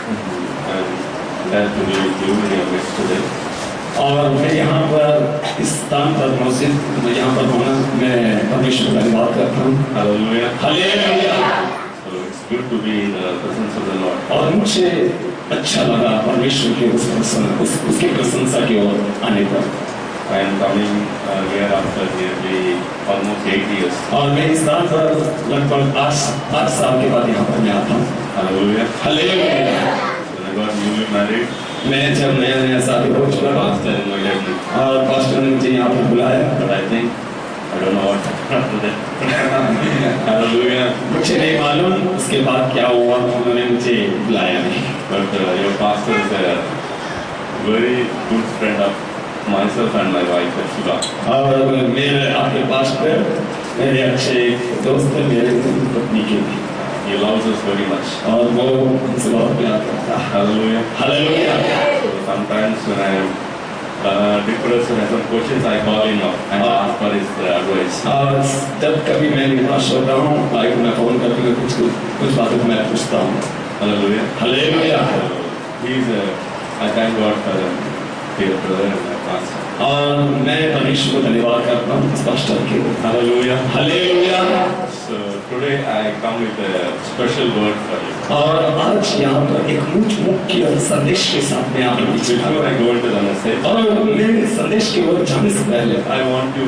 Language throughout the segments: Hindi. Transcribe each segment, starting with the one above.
And glad to be with you in your midst today. और मैं यहाँ पर इस स्थान पर मौजूद यहाँ पर होना मैं परमेश्वर का धन्यवाद करता हूँ। Hallelujah. Hallelujah. So it's good to be in the presence of the Lord. और मुझे अच्छा लगा परमेश्वर के उसकी प्रशंसा की ओर आने पर। I am coming here after nearly almost 8 years. और मैं इस स्थान पर लगभग 8 साल के बाद यहाँ पर मैं आता हूँ। Hallelujah. Hallelujah. When I got newly married, मैं जब नया साथी हो चुका था pastor invited me. और पास्टर ने मुझे यहाँ पर बुलाया, But I don't know what happened then. Hallelujah. मुझे नहीं मालूम उसके बाद क्या हुआ, उन्होंने मुझे बुलाया नहीं। But your pastor is a very good friend of myself and my wife, Shiva. और मेरे आपके पास्टर मेरे अच्छे दोस्त हैं, मेरे पत्नी के भी। He loves us very much. और वो हमसे बहुत प्यार करता है। Hallelujah. Hallelujah. So sometimes when I am depressed and have some questions, I call him up and ask for his advice. और जब कभी मैं निराश होता हूँ, भाई को मैं फोन करके कुछ बातों को मैं पूछता हूँ। Hallelujah. Hallelujah. I thank God for dear brother and my pastor. और मैं परमेश्वर को धन्यवाद करता हूँ इस पास्टर के। Hallelujah. Hallelujah. So today I come with a special word for you. और आज यहाँ पर एक मुख्य संदेश के साथ में आपके बीच में Before I go into the message, और मेरे संदेश की ओर जाने से पहले I want to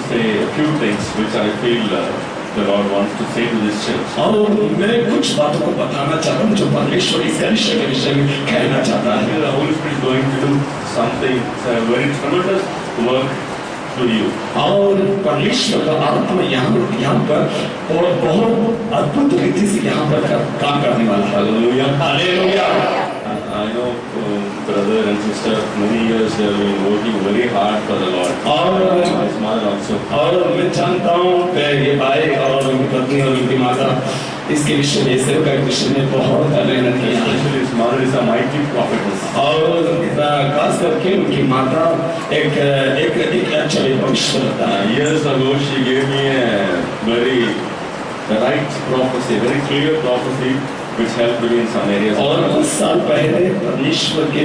say a few things which I feel the Lord wants to say to this church. और मैं कुछ बातों को बताना चाहता हूँ जो परमेश्वर इस कलिसिया के विषय में कहना चाहता है। The Holy Spirit is going to do something very tremendous work to you. और परमेश्वर का आत्मा यहाँ पर और बहुत अद्भुत रीति से यहाँ पर काम करने वाला है। Hallelujah. Hallelujah. I know brother and sister, many years they have been working very hard for the Lord. और His mother also. और मैं जानता हूँ कि ये भाई और उनकी पत्नी और उनकी माता इसके विषय में सेवका के विषय में बहुत मेहनत किया है। Especially his mother is a mighty prophetess. और खास करके उनकी माता एक अच्छा भविष्यवक्ता है। Years ago she gave me a very right prophecy, very clear prophecy which helped me in some areas. और कुछ साल पहले परमेश्वर के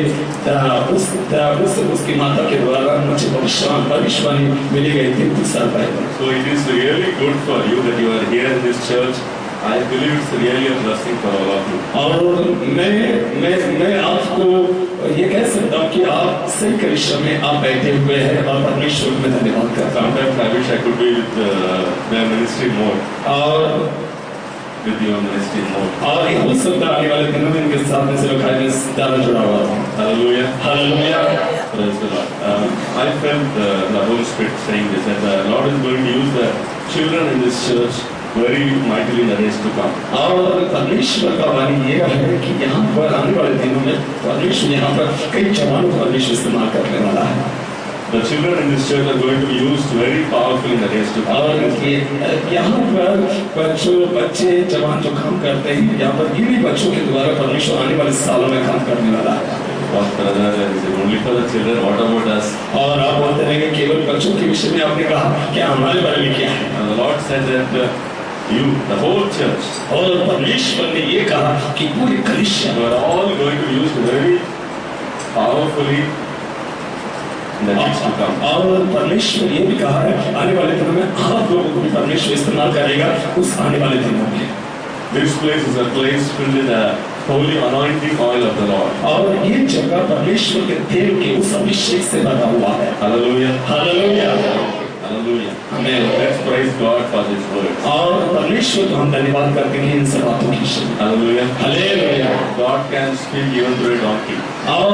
उसकी माता के द्वारा मुझे भविष्यवाणी मिली गई थी कुछ साल पहले। So it is really good for you that you are here in this church. I believe it's really a blessing for all of you. और मैं आपको ये कह सकता हूँ कि आप सही कलिसिया में आप बैठे हुए हैं और परमेश्वर में धन्यवाद करता हूँ। Sometimes I wish I could be with their ministry more. और With your ministry more. और ये हो सकता है आने वाले दिनों में इनके साथ में से लोग ज़्यादा जुड़ा हुआ था। Hallelujah. Hallelujah. Praise the Lord. I felt the Holy Spirit saying this, that the Lord is going to use the children in this church very mightily in the days to come. और परमेश्वर का वाणी ये है कि यहाँ पर आने वाले दिनों में परमेश्वर यहाँ पर कई जवानों को परमेश्वर इस्तेमाल करने वाला है। The children in this church are going to be used very powerfully in the days to come. और यहाँ पर बच्चे जवान जो काम करते हैं यहाँ पर इन्हीं बच्चों के द्वारा परमेश्वर आने वाले सालों में काम करने वाला है। Only for the children, what about us? और आप बोलते रहेंगे केवल बच्चों के विषय में आपने कहा क्या हमारे बारे में क्या है? And the Lord said that you, the whole church, और परमेश्वर ने ये कहा कि पूरी कलिसिया you are all going to be used very powerfully in the days to come. और परमेश्वर ये भी कहा है आने वाले दिनों में आप लोगों को भी परमेश्वर इस्तेमाल करेगा उस आने वाले दिनों में। This place is a place filled with the holy anointing oil of the Lord. और ये जगह परमेश्वर के तेल के उस अभिषेक से भरा हुआ है। Hallelujah. Hallelujah. Hallelujah. Amen. Let's praise God for His word. और परमेश्वर को हम धन्यवाद करते हैं इन सब बातों की विषय में। Hallelujah. Hallelujah. God can speak even through a donkey. और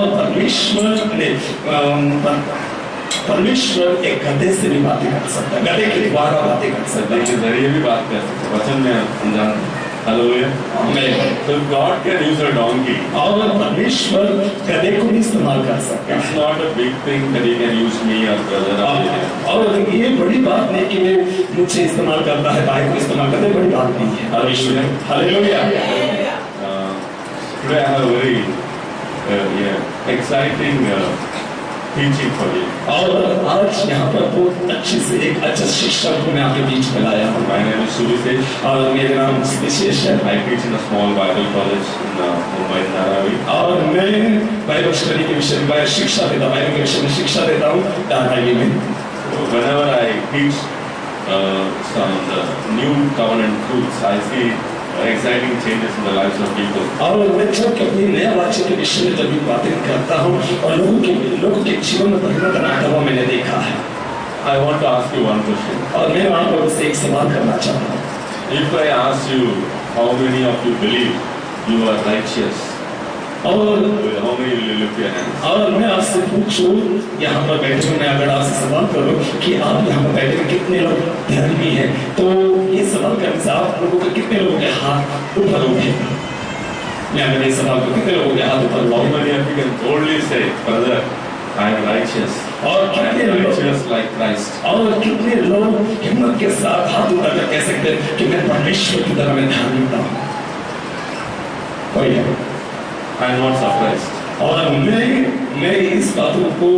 परमेश्वर एक गधे से भी बातें कर सकता है, गधे के द्वारा बातें कर सकता है। के जरिए भी बात कर सकते हैं, वचन में हम जानते हैं। Hallelujah. Amen. So God can use a donkey. और परमेश्वर गधे को भी इस्तेमाल कर सकता है। It's not a big thing that He can use me or brother. और ये बड़ी बात नहीं कि वे मुझे इस्तेमाल करता है, भाई को इस्तेमाल करता है, बड़ी बात नहीं है। Hallelujah. Hallelujah. Today I have a very exciting teaching for you. और आज यहाँ पर बहुत अच्छे से एक अच्छा शिक्षक को मैं आपके बीच में लाया हूँ। My name is Subisesh. और मेरा नाम विशेष है। I teach in a small Bible college in Mumbai, Nara. भी। और मैं बाइबल स्टडी के विषय में शिक्षा देता हूँ, बाइबल के विषय में शिक्षा देता हूँ डाटाई में। Whenever I teach some the new covenant truths, I see exciting changes in the lives of people. और मैं जब कभी नया वाक्य के विषय में जब भी बातें करता हूँ और लोगों के जीवन में परिवर्तन आता हुआ मैंने देखा है। I want to ask you one question. और मैं आप लोगों से एक सवाल करना चाहता हूँ। If I ask you, how many of you believe you are righteous? और How many will you lift your hands? और मैं आपसे पूछूं, यहाँ पर बैठे हुए मैं अगर आपसे सवाल करूं कि आप यहाँ पर बैठे हुए कितने लोग धर्मी हैं, तो ये सवाल करने से आप लोगों के कितने लोगों के हाथ ऊपर उठेगा? मैं अगर ये सवाल करूं कितने लोगों के हाथ ऊपर How उठेगा? many of you can boldly say, brother, I am righteous. और I am कितने लोग righteous like Christ. और कितने लोग हिम्मत के साथ हाथ उठाकर कह सकते हैं कि मैं परमेश्वर की तरह मैं धार्मिकता हूँ? कोई है? I am not surprised. और मैं इस बातों को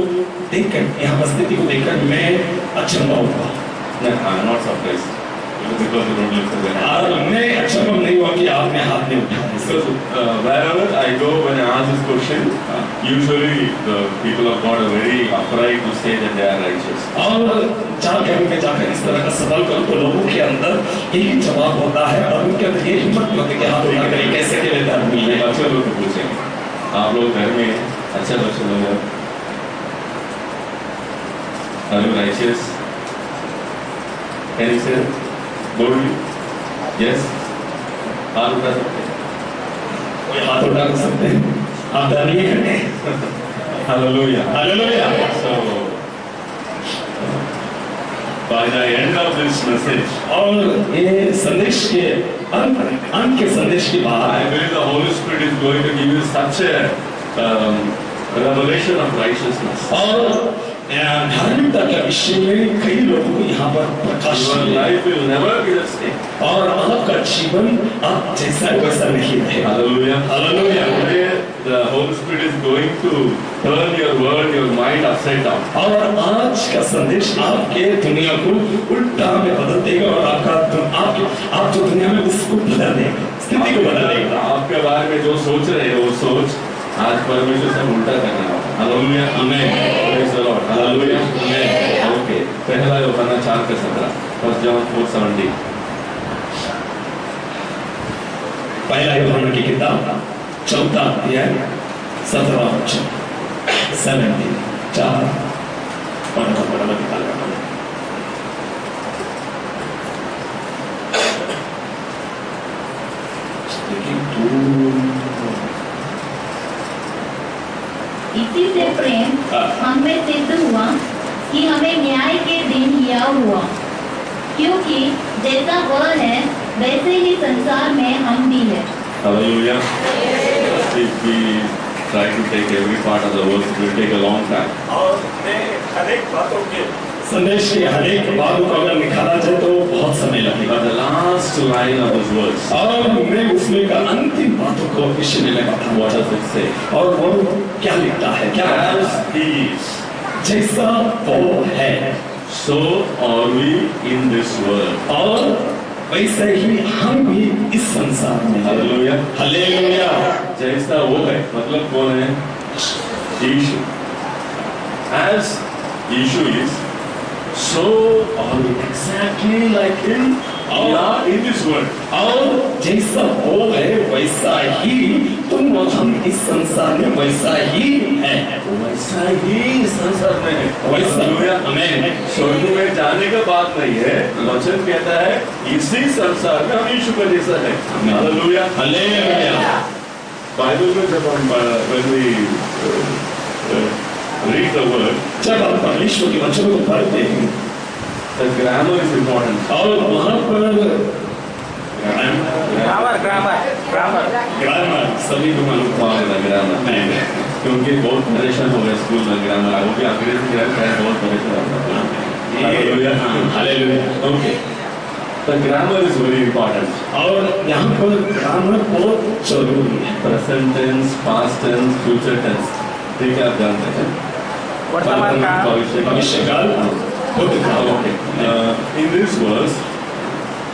देखकर यहाँ पर स्थिति को देखकर मैं अचंभा हुआ। No, I am not surprised. Because you don't lift your hands. और मैं अचंभा नहीं हुआ कि आपने हाथ नहीं उठाया। Because wherever I go, when I ask this question, usually the people of God are very upright to say that they are righteous. और जाकर इस तरह का सवाल करो तो लोगों के अंदर यही जवाब होता है और उनके अंदर ये हिम्मत होती है कि हाथ उठाकर ये कैसे के लिए धर्मी है। अच्छे लोग को पूछेंगे, आप लोग घर में अच्छे बच्चे लोग हैं, are you righteous? Can you say boldly? Yes? हाथ उठा सकते हैं? कोई हाथ उठा सकते हैं? आप धर्मी हैं? Hallelujah. Hallelujah. So, by the end of this message, और ये संदेश के अंत के संदेश के बाद I believe the Holy Spirit is going to give you such a revelation of righteousness. और धार्मिकता के विषय में कई लोगों को यहाँ पर प्रकाश Your मिलेगा। life will never be the same. और आपका जीवन आप जैसा वैसा नहीं रहेगा। Hallelujah. Hallelujah. Today, the Holy Spirit is going to turn your world, your mind upside down. और आज का संदेश आपके दुनिया को उल्टा में बदल देगा और आप जो दुनिया में उसको बदल देगा, स्थिति को बदल देगा। आपके बारे में जो सोच रहे हैं वो सोच आज परमेश्वर से उल्टा करना होगा। Hallelujah. Amen. Praise the Lord. Hallelujah. Amen. Okay, पहला यूहन्ना 4:17, फर्स्ट जॉन 4:17। पहला यूहन्ना की किताब 4 अध्याय 17 वचन 17 4 बड़ा निकाल रहा हूं। इसी से प्रेम हमें सिद्ध हुआ कि हमें न्याय के दिन हियाव हुआ, क्योंकि जैसा वह है वैसे ही संसार में हम भी हैं। Hallelujah. If we try to take every part of the verse, it will take a long time. और मैं हरेक बातों के संदेश की हरेक बातों को अगर निकाला जाए तो बहुत समय लगेगा। But the last line of this verse, और मैं उसमें का अंतिम बातों को विषय में लगा था। what does it say? और वो क्या लिखता है? क्या As he is, जैसा वो है, so are we in this world. और वैसे ही हम भी इस संसार में हैं। Hallelujah. हालेलुया। जैसा वो है, मतलब कौन है? यीशु। As Yeshu is, so are we exactly like him. We are in this world. और जैसा वो है वैसा ही तुम और हम इस संसार में वैसा ही है। वैसा ही इस संसार में है। वैसा हमें स्वर्ग में जाने का बात नहीं है। वचन कहता है इसी संसार में हम यीशु का जैसा है। हालेलुया। हालेलुया। बाइबल में जब हम when we read the word, जब हम परमेश्वर के वचन को पढ़ते हैं, the grammar is important. और वहाँ पर ग्रामर सभी को मालूम होगा ग्रामर नहीं। क्योंकि बहुत परेशान हो गए स्कूल में ग्रामर, वो भी अंग्रेजी ग्रामर है, बहुत परेशान होता है। Hallelujah. Okay, the grammar is very important. और यहाँ पर ग्रामर बहुत जरूरी है। Present tense, past tense, future tense, ठीक है, आप जानते हैं। वर्तमान काल, भविष्य काल, भूतकाल। Okay. In this verse,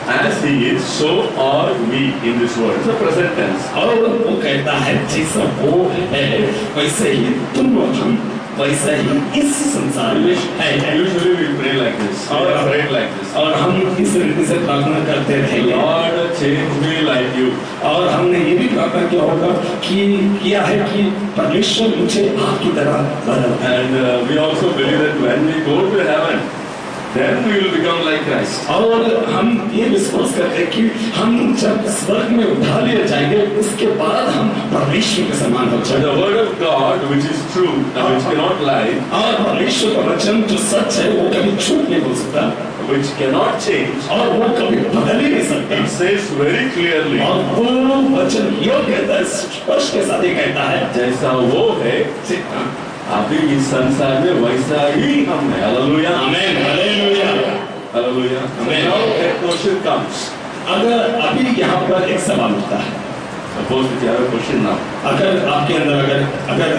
as he is, so are we in this world. It's a present tense. और वो कहता है जैसा वो है वैसे ही तुम और हम वैसा ही इस संसार में है। Usually we pray like this. और We pray like this. और हम इस रीति से प्रार्थना करते थे, Lord, change me like you. और हमने ये भी प्रार्थना किया होगा कि किया है कि परमेश्वर मुझे आपकी तरह बदल। And we also believe that when we go to heaven, then we will become like Christ. और हम ये विश्वास करते हैं कि हम जब स्वर्ग में उठा लिए जाएंगे उसके बाद हम परमेश्वर के समान हो So the जाएंगे। word of God, which is true, which cannot lie, और परमेश्वर का वचन जो सच है वो कभी झूठ नहीं बोल सकता which cannot change, और वो कभी बदल ही नहीं सकता। it says very clearly, और वो वचन यो कहता है, स्पष्ट के साथ ये कहता है जैसा वो है अभी इस संसार में वैसा ही हम हैं। हालेलुया, आमीन, hallelujah, hallelujah. Amen. Now a question comes. अगर अभी यहाँ पर एक सवाल उठता है, Suppose if you have a question now. अगर आपके अंदर अगर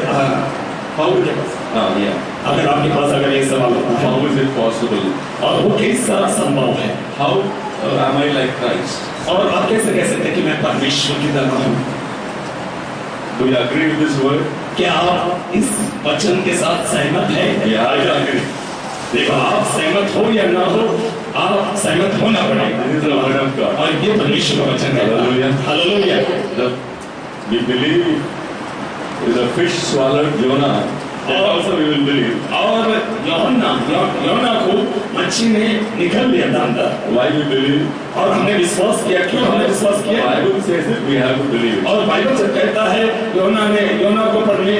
How is it? Yeah. अगर आपके पास अगर ये सवाल होता है How is it possible? और वो कैसा संभव है, How am I like Christ? और आप कैसे कह सकते हैं कि मैं परमेश्वर की तरह हूँ? Do you agree with this word? क्या आप इस वचन के साथ सहमत है? Yeah, I agree. देखो, आप सहमत हो या ना हो, आप सहमत होना पड़ेगा। This is the word of God. और ये परमेश्वर का वचन है। Hallelujah. Hallelujah. We believe the fish swallowed Jonah. And also we will believe. और योना को मच्छी ने निकल लिया था अंदर। Why we believe? और हमने विश्वास किया। क्यों हमने विश्वास किया? Bible says it. We have to believe. और बाइबल जब कहता है योना को पढ़ने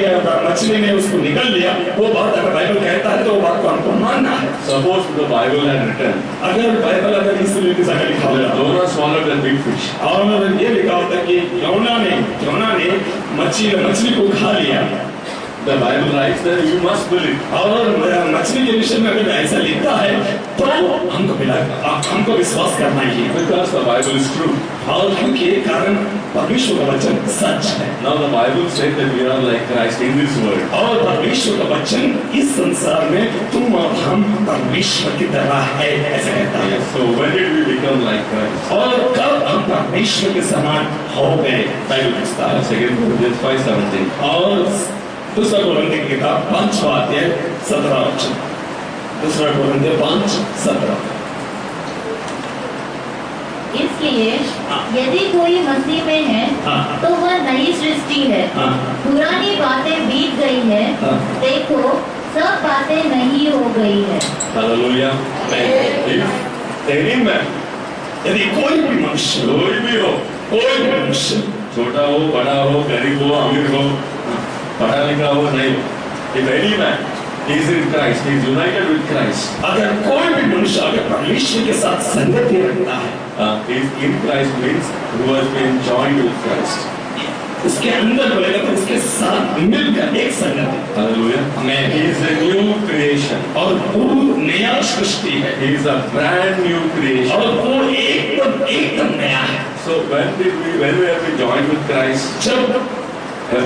मछली ने उसको निकल लिया, वो बात अगर बाइबल कहता है तो वो बात को हमको मानना है। Suppose the Bible had written. अगर बाइबल अगर इस तरीके से अगर लिखा होता Jonah swallowed a big fish. और ये लिखा होता कि योना ने मछली को खा लिया, The Bible writes that you must believe. और मछली के विषय में अगर ऐसा लिखता है तो हमको विश्वास करना ही है, Because the Bible is true. और क्योंकि कारण परमेश्वर का वचन सच है। Now the Bible says that we are like Christ in this world. और परमेश्वर का वचन इस संसार में तुम और हम परमेश्वर की तरह है, ऐसा कहता है। So when did we become like Christ? और कब हम परमेश्वर के समान हो गए? बाइबल कहता है 2 Corinthians 5:17. और दूसरा कोरिन्थियों की किताब 5वां अध्याय 17 वचन। दूसरा कोरिन्थियों 5:17। इसलिए यदि कोई मसीह में है तो वह नई सृष्टि है, पुरानी बातें बीत गई है, देखो सब बातें नई हो गई है। Hallelujah. If any man, यदि कोई भी मनुष्य कोई भी हो, कोई भी मनुष्य छोटा हो, बड़ा हो, गरीब हो, अमीर हो, पढ़ा लिखा हो, नहीं हो, if any man is in Christ, he is united with Christ. अगर कोई भी मनुष्य अगर परमेश्वर के साथ संगति रखता है, Is in Christ means who has been joined with Christ. उसके अंदर बोलेगा तो उसके साथ मिलकर एक संगति। Hallelujah. Amen. He is a new creation. और वो नया सृष्टि है, He is a brand new creation. और वो एकदम नया है। So when we have been joined with Christ, जब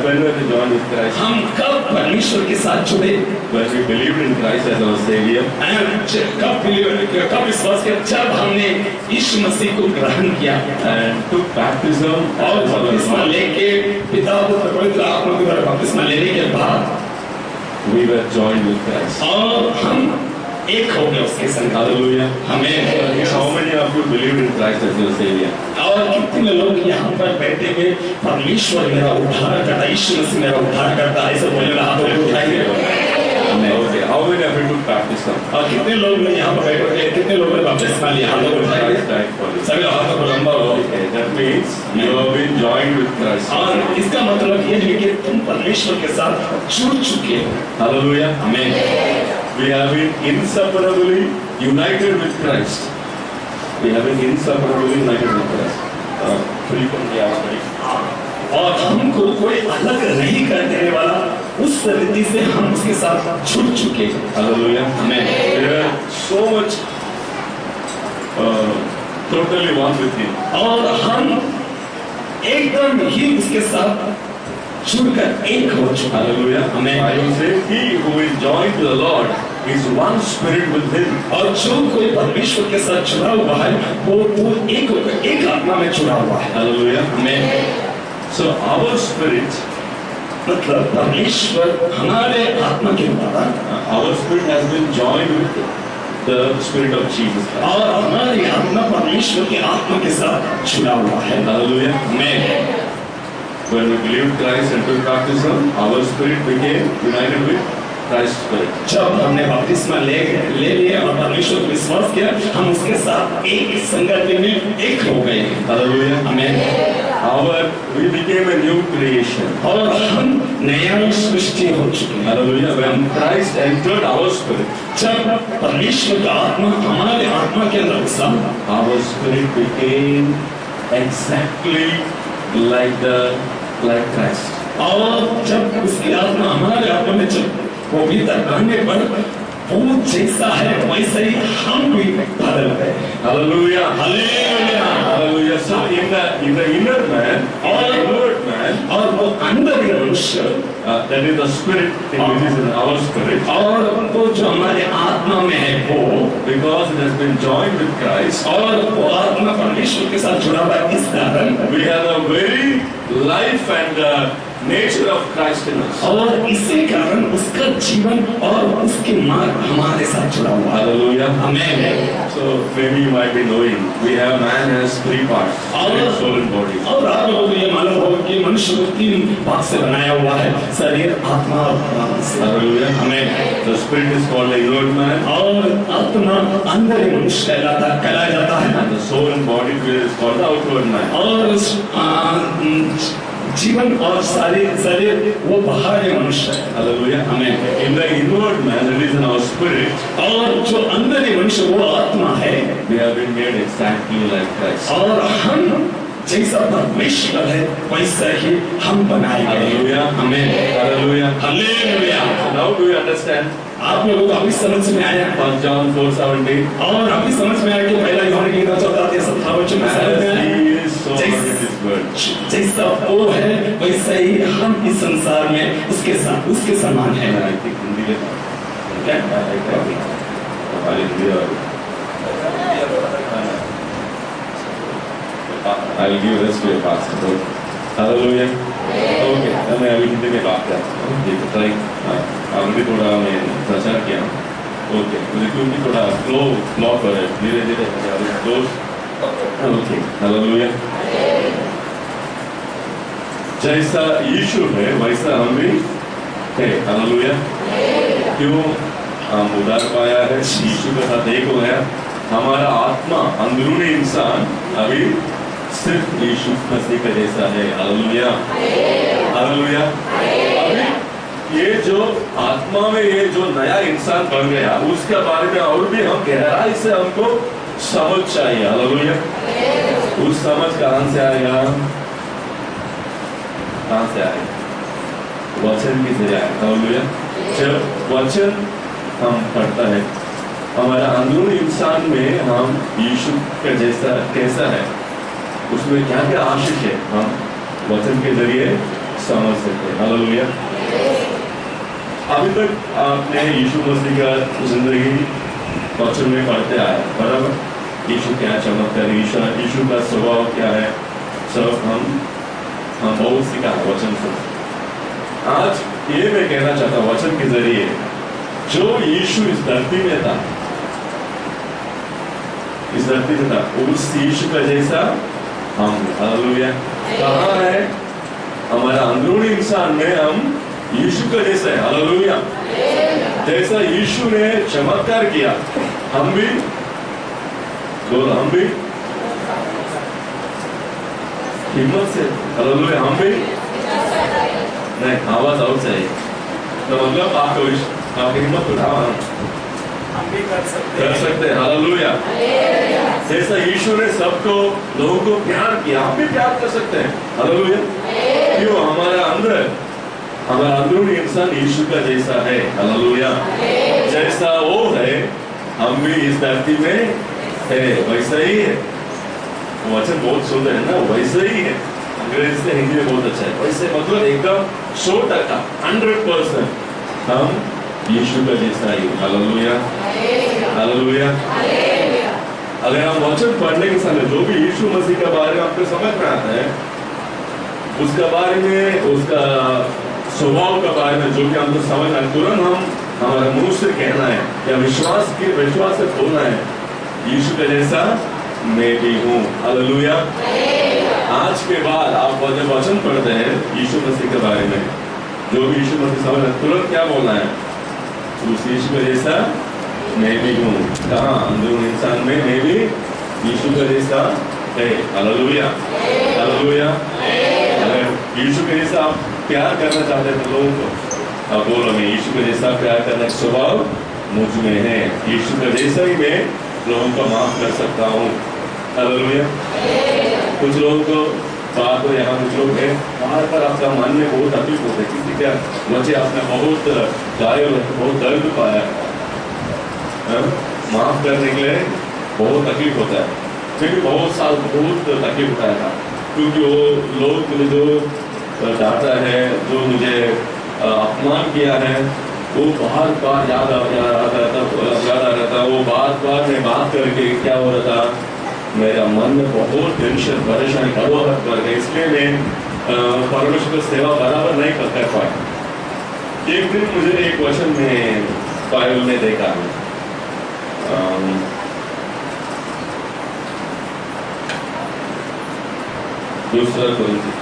when we have been joined with Christ, हम कब परमेश्वर के साथ जुड़े, when we believed in Christ as our Savior, कब विश्वास किया, जब हमने यीशु मसीह को ग्रहण किया and took baptism, और बपतिस्मा लेके पिता पुत्र पवित्र आत्मा के द्वारा बपतिस्मा लेने के बाद we were joined with Christ. और हम एक हो गए उसके संग। Hallelujah. हमें How many of you believed in Christ as your Savior? और कितने लोग यहाँ पर बैठे हुए परमेश्वर मेरा उद्धार करता, यीशु मसीह मेरा उद्धार करता, ऐसे बोलने का हाथ उठाएंगे। Okay. How many of you took baptism? और कितने लोग ने यहाँ पर बैठे हुए, कितने लोगों ने बपतिस्मा लिया, हाथ उठाएंगे। Christ died for you. सभी हाथों को लंबा हो। Okay. That means you have been joined with Christ. और इसका मतलब ये है कि तुम परमेश्वर के साथ जुड़ चुके हो। Hallelujah. Amen. We have been inseparably united with Christ. We have been inseparably united with Christ. Frequently asked. और हमको कोई अलग नहीं कर देने वाला उस रीति से हम उसके साथ जुड़ चुके हैं। Hallelujah. Amen. We are so much totally one with Him. और हम एकदम ही उसके साथ जुड़कर एक हो चुका है। Hallelujah. Amen. Bible says, he who is joined to the Lord is one spirit with him. और जो कोई परमेश्वर के साथ जुड़ा हुआ है वो एक होकर एक आत्मा में जुड़ा हुआ है। Hallelujah. Amen. So our spirit, मतलब परमेश्वर हमारे आत्मा के द्वारा our spirit has been joined with the spirit of Jesus Christ. और हमारी आत्मा परमेश्वर के आत्मा के साथ जुड़ा हुआ है। Hallelujah. Amen. When we believed Christ and took baptism, our spirit became united with Christ's spirit. जब हमने बपतिस्मा ले लिए और परमेश्वर को विश्वास किया, हम उसके साथ एक संगति में एक हो गए। Hallelujah. Amen. We became a new creation. और हम नया सृष्टि हो चुके हैं। Hallelujah. When Christ entered our spirit, जब परमेश्वर का आत्मा हमारे आत्मा के अंदर घुसा, our spirit became exactly like Christ. और जब उसकी आत्मा हमारे आत्मा में जब वो भीतर आने पर वो जैसा है वैसे ही हम भी बदल गए। Hallelujah. Hallelujah. Hallelujah. So in the inner man or inward man, और वो अंदर के मनुष्य that is the spirit which is in our spirit, और वो जो हमारे आत्मा में है वो because it has been joined with Christ, और वो आत्मा परमेश्वर के साथ जुड़ा हुआ है, इस कारण we have a very life and nature of Christ in us. और इसी कारण उसका जीवन और उसकी मार्ग हमारे साथ जुड़ा हुआ है। Hallelujah. Amen. So maybe you might be knowing we have man has three parts: spirit, soul and body. और आप लोगों को ये मालूम होगा कि मनुष्य को तीन भाग से बनाया हुआ है, शरीर, आत्मा और प्राण से। Hallelujah. Amen. The spirit is called the inward man, और आत्मा अंदर ही मनुष्य कहलाया जाता है, and the soul and body is called the outward man. और जीवन और शरीर वो बाहर है मनुष्य है। Hallelujah. Amen. In the inward man, that is in our spirit, और जो अंदर ही मनुष्य वो आत्मा है, we have been made exactly like Christ. और हम जैसा परमेश्वर है वैसा ही हम बनाए गए। Hallelujah. Amen. Hallelujah. Hallelujah. So now do you understand? आप लोगों को अभी समझ में आया, 1 John 4:17. और अभी समझ में आया कि पहला यूहन्ना की 4:17 में समझ में आया। He is so with his word. जैसा वो है वैसा ही हम इस संसार में उसके साथ उसके समान है। I think Hindi में क्या हमारी हिंदी और I'll give rest to your pastor. Hallelujah. Okay. मैं अभी हिंदी में बात करता हूँ। देखो ट्राई ऑलरेडी थोड़ा मैं प्रचार किया। ओके मुझे क्योंकि थोड़ा फ्लो ब्लॉक हो रहा है धीरे धीरे दोस्त। Okay hallelujah. जैसा यीशु है वैसा हम भी है। हालेलुया। क्यों हम उद्धार पाया है, यीशु के साथ एक हो गया। हमारा आत्मा अंदरूनी इंसान अभी सिर्फ यीशु मसीह का जैसा है। हालेलुया। हालेलुया। अभी ये जो आत्मा में ये जो नया इंसान बन गया उसके बारे में और भी हम गहराई से हमको समझ चाहिए। हालेलुया। उस समझ कहां से आएगा? कहां से आएगा? वचन की जरिए आएगा। हालेलुया। जब वचन हम पढ़ता है हमारा अंदरूनी इंसान में हम यीशु का जैसा कैसा है उसमें क्या क्या आशीष है हम वचन के जरिए समझ सकते हैं। हालेलुया। अभी तक आपने यीशु मसीह का जिंदगी वचन में पढ़ते आए, बराबर। यीशु क्या चमत्कार, यीशु का स्वभाव क्या है, सब हम बहुत सीखा है वचन से। आज ये मैं कहना चाहता हूँ वचन के जरिए जो यीशु इस धरती में था, इस धरती में था, उस यीशु का जैसा हम। हालेलुया। कहाँ है? हमारा अंदरूनी इंसान में हम यीशु का जैसा है। हालेलुया। जैसा यीशु ने चमत्कार किया हम भी बोलो, हम भी हिम्मत से। हालेलुया। हम भी नहीं, आवाज और चाहिए तो मतलब आपकी हिम्मत उठाओ, हम भी कर सकते हैं। हालेलुया। जैसा यीशु ने सबको लोगों को प्यार किया हम भी प्यार कर सकते हैं। हालेलुया। क्यों? हमारा अंदरूनी इंसान यीशु का जैसा है। हालेलुया। जैसा वो है हम भी इस धरती में है वैसा ही है। वचन बहुत सुंदर है ना, वैसा ही है। अंग्रेजी से हिंदी में बहुत अच्छा है, वैसे मतलब एकदम 100% 100% हम यीशु का जैसा ही। Hallelujah hallelujah. अगर हम वचन पढ़ने के समय जो भी यीशु मसीह के बारे में आपको समझ में आता है, उसका बारे में, उसका स्वभाव के बारे में जो कि हमको समझ आए, तुरंत हम हमारे मुंह से कहना है या विश्वास से बोलना है, यीशु का जैसा मैं भी हूँ। हालेलुया। आज के बाद आप जब वचन पढ़ते हैं यीशु मसीह के बारे में, जो भी यीशु मसीह समझ आए, तुरंत क्या बोलना है? उस यीशु का जैसा मैं भी हूँ। कहाँ? अंदरूनी इंसान में मैं भी यीशु का जैसा है। Hallelujah hallelujah. अगर यीशु के जैसा आप प्यार करना चाहते हैं तो लोगों को आप बोलो, मैं यीशु के जैसा प्यार करने का स्वभाव मुझ में है, यीशु का जैसा ही मैं लोगों को माफ कर सकता हूँ। हालेलुया। कुछ लोगों को बात हो, यहाँ कुछ लोग हैं वहाँ पर आपका मन में बहुत तकलीफ होता है, किसी क्या मुझे आपने बहुत घायल बहुत दर्द पाया, माफ करने के लिए बहुत तकलीफ होता है। फिर भी बहुत साल बहुत तकलीफ उठाया था, क्योंकि वो लोग मुझे जो डांटा है, जो मुझे अपमान किया है, वो बार बार याद आ रहा था। वो बार मैं बात करके क्या हो रहा था, मेरा मन में बहुत टेंशन परेशानी घबराहट कर गई, इसलिए मैं परमेश्वर की सेवा बराबर नहीं कर पाया। एक दिन मुझे एक वचन में बाइबल में देखा, दूसरा कोरिन्थी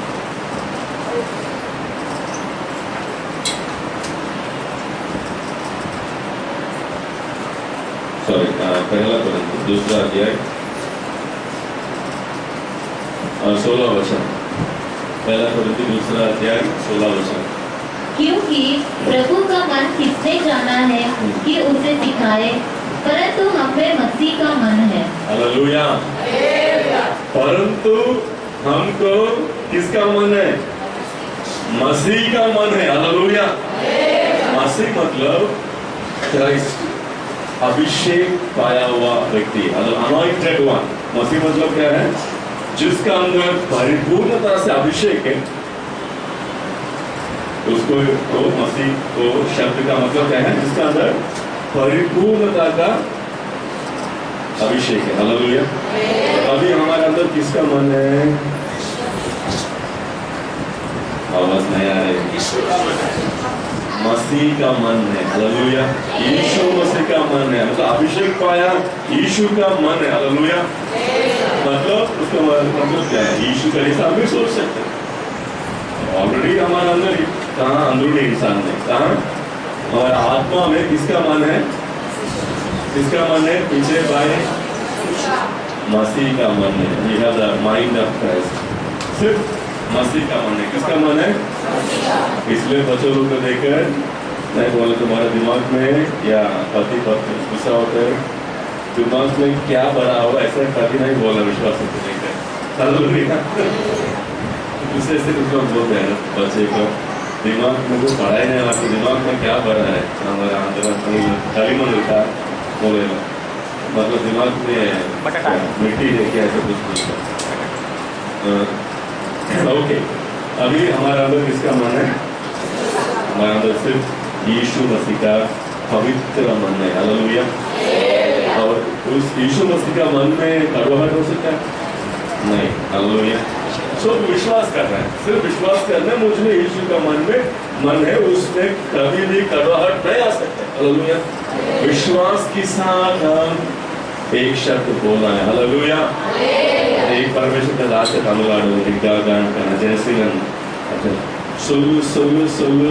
पहला कोरिन्थी दूसरा अध्याय 16 वचन। पहला कोरिन्थी दूसरा अध्याय 16 वचन। क्योंकि प्रभु का मन किसने जाना है कि उसे दिखाए, परंतु हमें मसीह का मन है। हालेलुया। परंतु हमको किसका मन है? मसीह का मन है। हालेलुया। मसीह मतलब क्राइस्ट, अभिषेक पाया हुआ व्यक्ति, अनॉइंटेड वन। मसीह मतलब क्या है? जिसका अंदर परिपूर्णता से अभिषेक है, उसको तो मसीह को शब्द का मतलब क्या है? जिसका अंदर परिपूर्णता का अभिषेक है। हालेलुया। अभी हमारे अंदर किसका मन है? आवाज नहीं आ रही। मसीह का मन है। हालेलुया। यीशु मसीह का मन है, मतलब अभिषेक पाया यीशु का मन है। हालेलुया। मतलब उसका मतलब क्या है? यीशु का जैसा हम भी सोच सकते हैं। ऑलरेडी हमारे अंदर कहाँ? अंदरूनी इंसान में कहाँ? हमारा आत्मा में किसका मन है? किसका मन है? पीछे बाएं मसीह का मन है। We have the mind of Christ। सिर्फ मसीह का मन है। किसका मन है? इसलिए बच्चों लोग को देखकर नहीं बोले तुम्हारे दिमाग में या पति पत्नी गुस्सा होता है, दिमाग में क्या बड़ा होगा ऐसा कभी नहीं बोला विश्वास को देखकर। दूसरे से कुछ लोग बोलते हैं बच्चे को, दिमाग में कुछ पढ़ाई नहीं आता, दिमाग में क्या बड़ा है? हमारा खाली मन होता बोलेगा, मतलब दिमाग में मिट्टी देखिए ऐसा कुछ ओके। अभी हमारा अंदर किसका मन है? हमारा अंदर सिर्फ यीशु मसीह का पवित्र मन है। हालेलुया। और उस यीशु मसीह का मन में कड़वाहट हो सकता है? नहीं। हालेलुया। सब विश्वास कर रहे हैं, सिर्फ विश्वास करना मुझ में यीशु का मन है, उसमें कभी भी कड़वाहट नहीं आ सकता। हालेलुया। विश्वास के साथ हम एक शब्द बोलना है। हालेलुया। एक परमेश्वर का दास है तमिलनाडु में गान करना जयसीलन सोलु सोलु सोलु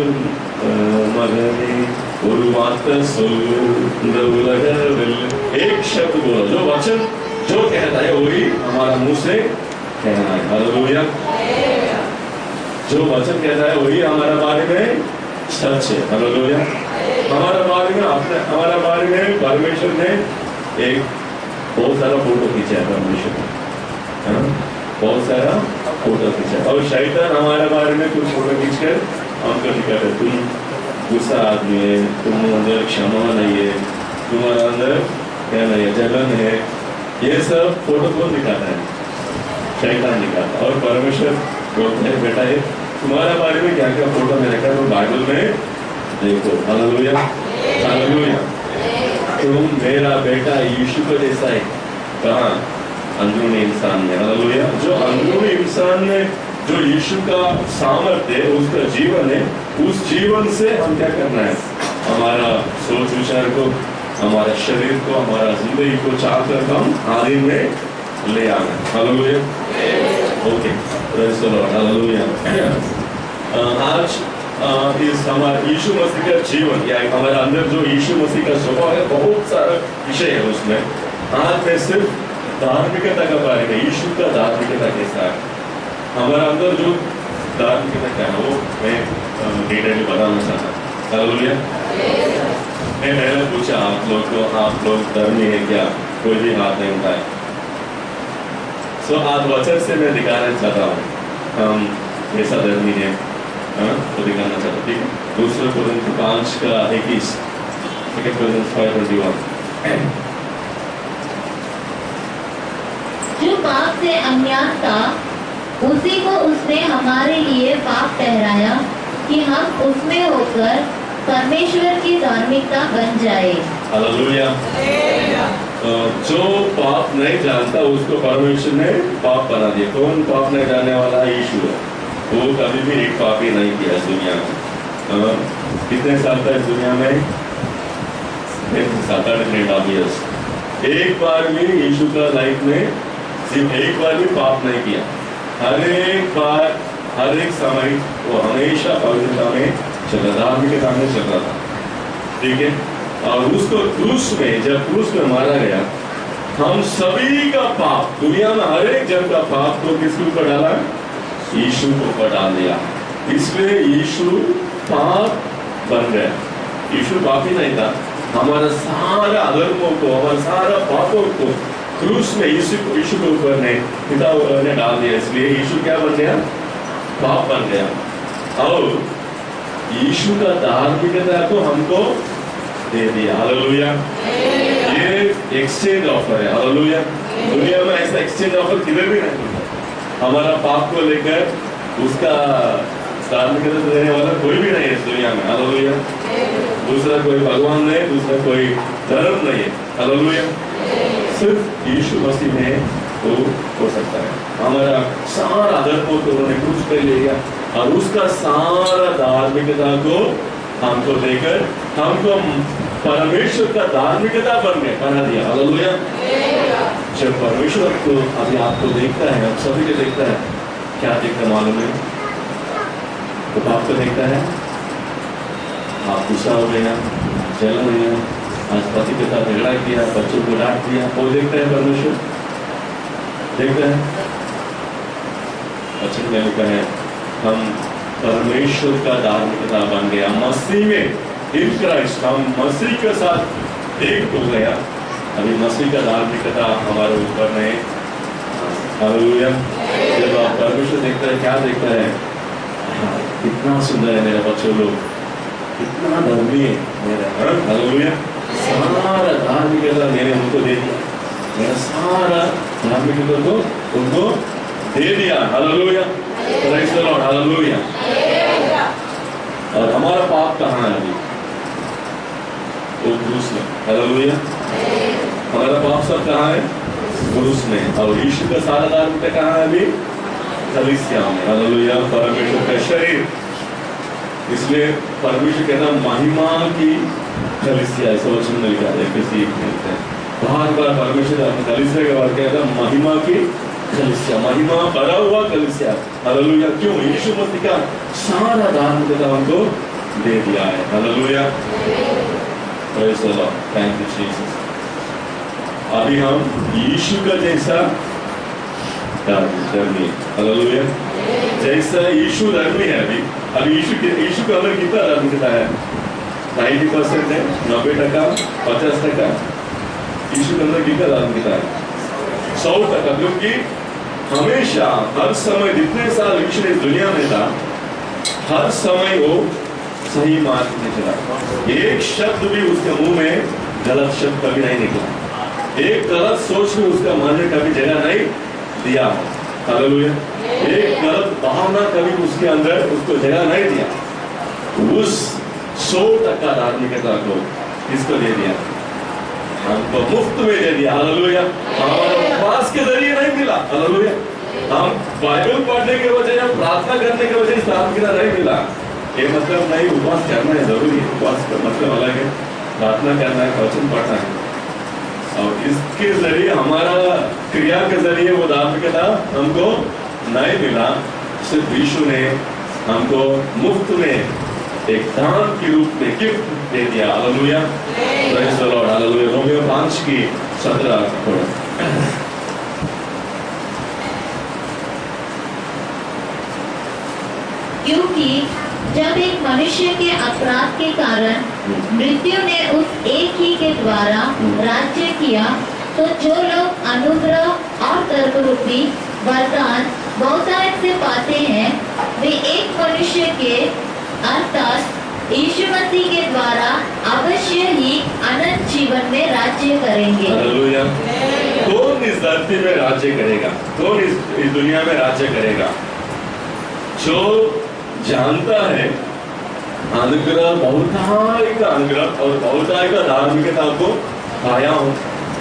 मगने ஒரு வார்த்தை சொல்லு இந்த उलग एक शब्द बोलो, जो वचन जो कहता है वही हमारा मुंह से कहना है। हालेलुया। जो वचन कहता है वही हमारे बारे में सच है। हालेलुया। हमारे बारे में परमेश्वर ने एक बहुत सारा फोटो खींचा है। परमेश्वर ने बहुत सारा फोटो खींचा, और शैतान हमारे बारे में कुछ फोटो खींचकर हमको दिखाता है, तुम गुस्सा आदमी है, तुम अंदर क्षमा नहीं है, तुम्हारे अंदर क्या नहीं है, जलन है, ये सब फोटो कौन दिखाता है? शैतान दिखाता है। और परमेश्वर बोलते हैं बेटा ये तुम्हारे बारे में क्या क्या फोटो में रखा है वो बाइबल में देखो। Hallelujah hallelujah. तुम मेरा बेटा यीशु को जैसा है। कहाँ? अंदरूनी इंसान में। हालेलुया। जो अंदरूनी इंसान में जो यीशु का सामर्थ्य है, उसका जीवन है, उस जीवन से हम क्या करना है? हमारा सोच विचार को, हमारा शरीर को, हमारा जिंदगी को चाह कर हम आदि में ले आना। Hallelujah. Okay, praise the Lord. Hallelujah. आज इस हमारा यीशु मसीह का जीवन या हमारे अंदर जो यीशु मसीह का स्वभाव है, बहुत सारा विषय है उसमें। आज मैं सिर्फ धार्मिकता का बारे में, यीशु का धार्मिकता कैसा है, हमारा अंदर जो धार्मिकता क्या है वो मैं डिटेल बताना चाहता हूँ। हालेलुया। मैं पहले पूछा आप लोग को, आप लोग धर्मी है क्या? कोई भी हाथ नहीं उठाए। आज वचन से मैं दिखाना चाहता हूँ हम ऐसा धर्मी है, तो दिखाना चाहता हूँ। ठीक है, दूसरा कोरिन्थियों 5:21, 2 Corinthians 5:21। जो पाप से अज्ञात था उसी को उसने हमारे लिए पाप ठहराया कि हम उसमें होकर परमेश्वर की धार्मिकता बन जाए। हालेलुया। जो पाप नहीं जानता उसको परमेश्वर ने पाप बना दिया। कौन पाप नहीं जानने वाला? यीशु है। वो कभी भी एक पाप ही नहीं किया इस दुनिया में। कितने साल था इस दुनिया में? 7-8 years। एक बार भी यीशु का लाइफ में सिर्फ एक बार भी पाप नहीं किया। हर एक बार, हर एक समय वो हमेशा पवित्रता में चल रहा, धार्मिकता में चल रहा था। ठीक है, और उसको क्रूस में, जब क्रूस में मारा गया, हम सभी का पाप, दुनिया में हर एक जन का पाप तो किसके ऊपर डाला? यीशु को ऊपर डाल दिया। इसलिए यीशु पाप बन गया। यीशु पापी नहीं था। हमारा सारा अधर्मों को, हमारा सारा पापों को क्रूस में यीशु के ऊपर ने पिता ने डाल दिया। इसलिए यीशु क्या बन गया? पाप बन गया। और यीशु का धार्मिकता को हमको दे दिया। हालेलुया। ये एक्सचेंज ऑफर है। हालेलुया। दुनिया में ऐसा एक्सचेंज ऑफर किधर भी नहीं मिलता। हमारा पाप को लेकर उसका धार्मिकता देने वाला कोई भी नहीं है इस दुनिया में। हालेलुया। दूसरा कोई भगवान नहीं, दूसरा कोई धर्म नहीं है। हालेलुया। सिर्फ यीशु मसीह में वो हो सकता है। हमारा सारा अधर्मों को उन्होंने क्रूस पे ले लिया और उसका सारा धार्मिकता को हमको देकर हमको परमेश्वर का धार्मिकता बना दिया। हालेलुया। जब परमेश्वर को अभी आपको देखता है, आप सभी को देखता है, क्या देखता मालूम है? तो आपको देखता है, आप गुस्सा हो गया, जल हो गया, आज पति के साथ झगड़ा किया, बच्चों को डांट दिया, वो देखता है परमेश्वर, देखता है। वचन में लिखा है हम परमेश्वर का धार्मिकता बन गया मसीह में। इन क्राइस्ट हम मसीह के साथ एक हो गया। अभी मसीह का धार्मिकता हमारे ऊपर नहीं। हालेलुया। जब आप परमेश्वर देखता है, क्या देखता है? कितना सुंदर है मेरा बच्चों लोग, कितना धर्मी है मेरा। हालेलुया। सारा धार्मिकता मैंने उनको दे दिया, मेरा सारा धार्मिकता को उनको दे दिया। Hallelujah. Praise the Lord. Hallelujah. और हमारा पाप कहाँ है अभी? वो क्रूस में। हालेलुया। हमारा पाप सब कहाँ है? क्रूस में। और यीशु का सारा धार्मिकता कहाँ है अभी? कलीसिया में। हालेलुया। परमेश्वर का शरीर। इसलिए परमेश्वर कहता महिमा की कलीसिया, ऐसा वचन में लिखा है। किसी बार बार परमेश्वर अपने कलीसिया के बारे में कहता महिमा की कलीसिया, महिमा भरा हुआ कलीसिया। हालेलुया। क्यों? यीशु मसीह का सारा धार्मिकता हमको दे दिया है। Hallelujah. Praise the Lord. Thank you Jesus. अभी हम यीशु का जैसा धर्मी। हालेलुया। जैसा यीशु धर्मी है अभी यीशु का अंदर कितना धार्मिकता है? 90% है, 90%, 50%। यीशु के अंदर कितना धार्मिकता है? 100%। क्योंकि हमेशा हर समय जितने साल यीशु इस दुनिया में था, हर समय वो सही मार्ग में चला। एक शब्द भी उसके मुंह में गलत शब्द कभी नहीं निकला। एक गलत सोच में उसका मन में कभी जगह नहीं दिया। हालेलुया। एक गलत भावना कभी उसके अंदर उसको जगह नहीं दिया। उस 100% धार्मिकता को किसको दे दिया? हमको मुफ्त में दे दिया। हालेलुया। हमारा उपवास के जरिए नहीं मिला। हालेलुया। हम बाइबल पढ़ने के वजह या प्रार्थना करने के वजह से धार्मिकता नहीं मिला। ये मतलब नहीं उपवास करना है जरूरी है। उपवास का मतलब अलग है, प्रार्थना करना है, वचन पढ़ना है, और इसके जरिए हमारा क्रिया के जरिए वो धार्मिकता हमको नहीं मिला। सिर्फ यीशु ने हमको मुफ्त में एक दान के रूप में गिफ्ट दे दिया। Hallelujah. Praise the Lord. Hallelujah. Romeo 5:17 पढ़ो। क्योंकि जब एक मनुष्य के अपराध के कारण मृत्यु ने उस एक ही के द्वारा राज्य किया, तो जो लोग अनुग्रह और तर्करूपी वरदान बहुतायत से पाते हैं, वे एक मनुष्य के अर्थात यीशु मसीह के द्वारा अवश्य ही अनंत जीवन में राज्य करेंगे। हालेलुया। कौन इस धरती में राज्य करेगा? कौन इस दुनिया में राज्य करेगा? जो जानता है अनुग्रह, बहुतायत का अनुग्रह और बहुतायत का धार्मिकता को पाया हो,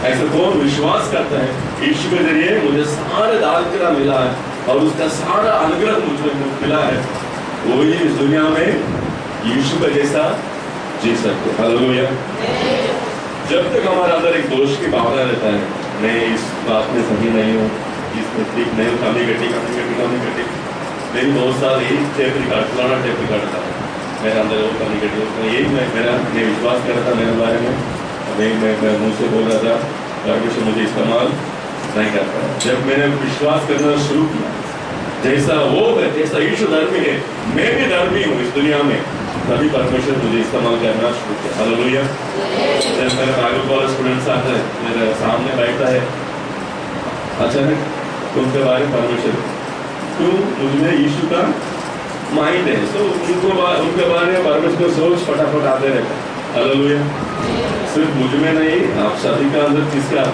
ऐसा कौन विश्वास करता है यीशु के जरिए मुझे सारा धार्मिकता मिला है और उसका सारा अनुग्रह मुझे मिला है, वही इस दुनिया में यीशु का जैसा जी सकते। हालेलुया। जब तक हमारे अंदर एक दोष की भावना रहता है, मैं इस बात में सही नहीं हूँ, इसमें ठीक नहीं हूँ, कमी घटी, मेरी बहुत साल यही टेप रिकॉर्ड था मेरे अंदर, वो कमी घटी, उसमें यही मैं विश्वास कर रहा था मेरे बारे में, मैं मुँह से बोल रहा था, परमेश्वर मुझे इस्तेमाल नहीं कर पाया। जब मैंने विश्वास करना शुरू किया जैसा वो है, जैसा यीशु धर्मी है, मैं भी धर्मी हूँ इस दुनिया में, तभी परमेश्वर मुझे इस्तेमाल करना शुरू किया। हालेलुया। जब मेरे बाइबल कॉलेज स्टूडेंट्स आते हैं, मेरे सामने बैठता है, अचानक उनके बारे में परमेश्वर, तो मुझमें यीशु का माइंड है, तो उनके बारे में परमेश्वर सोच फटाफट आते रहते। हालेलुया। सिर्फ मुझ में नहीं, आप सभी का अंदर किसका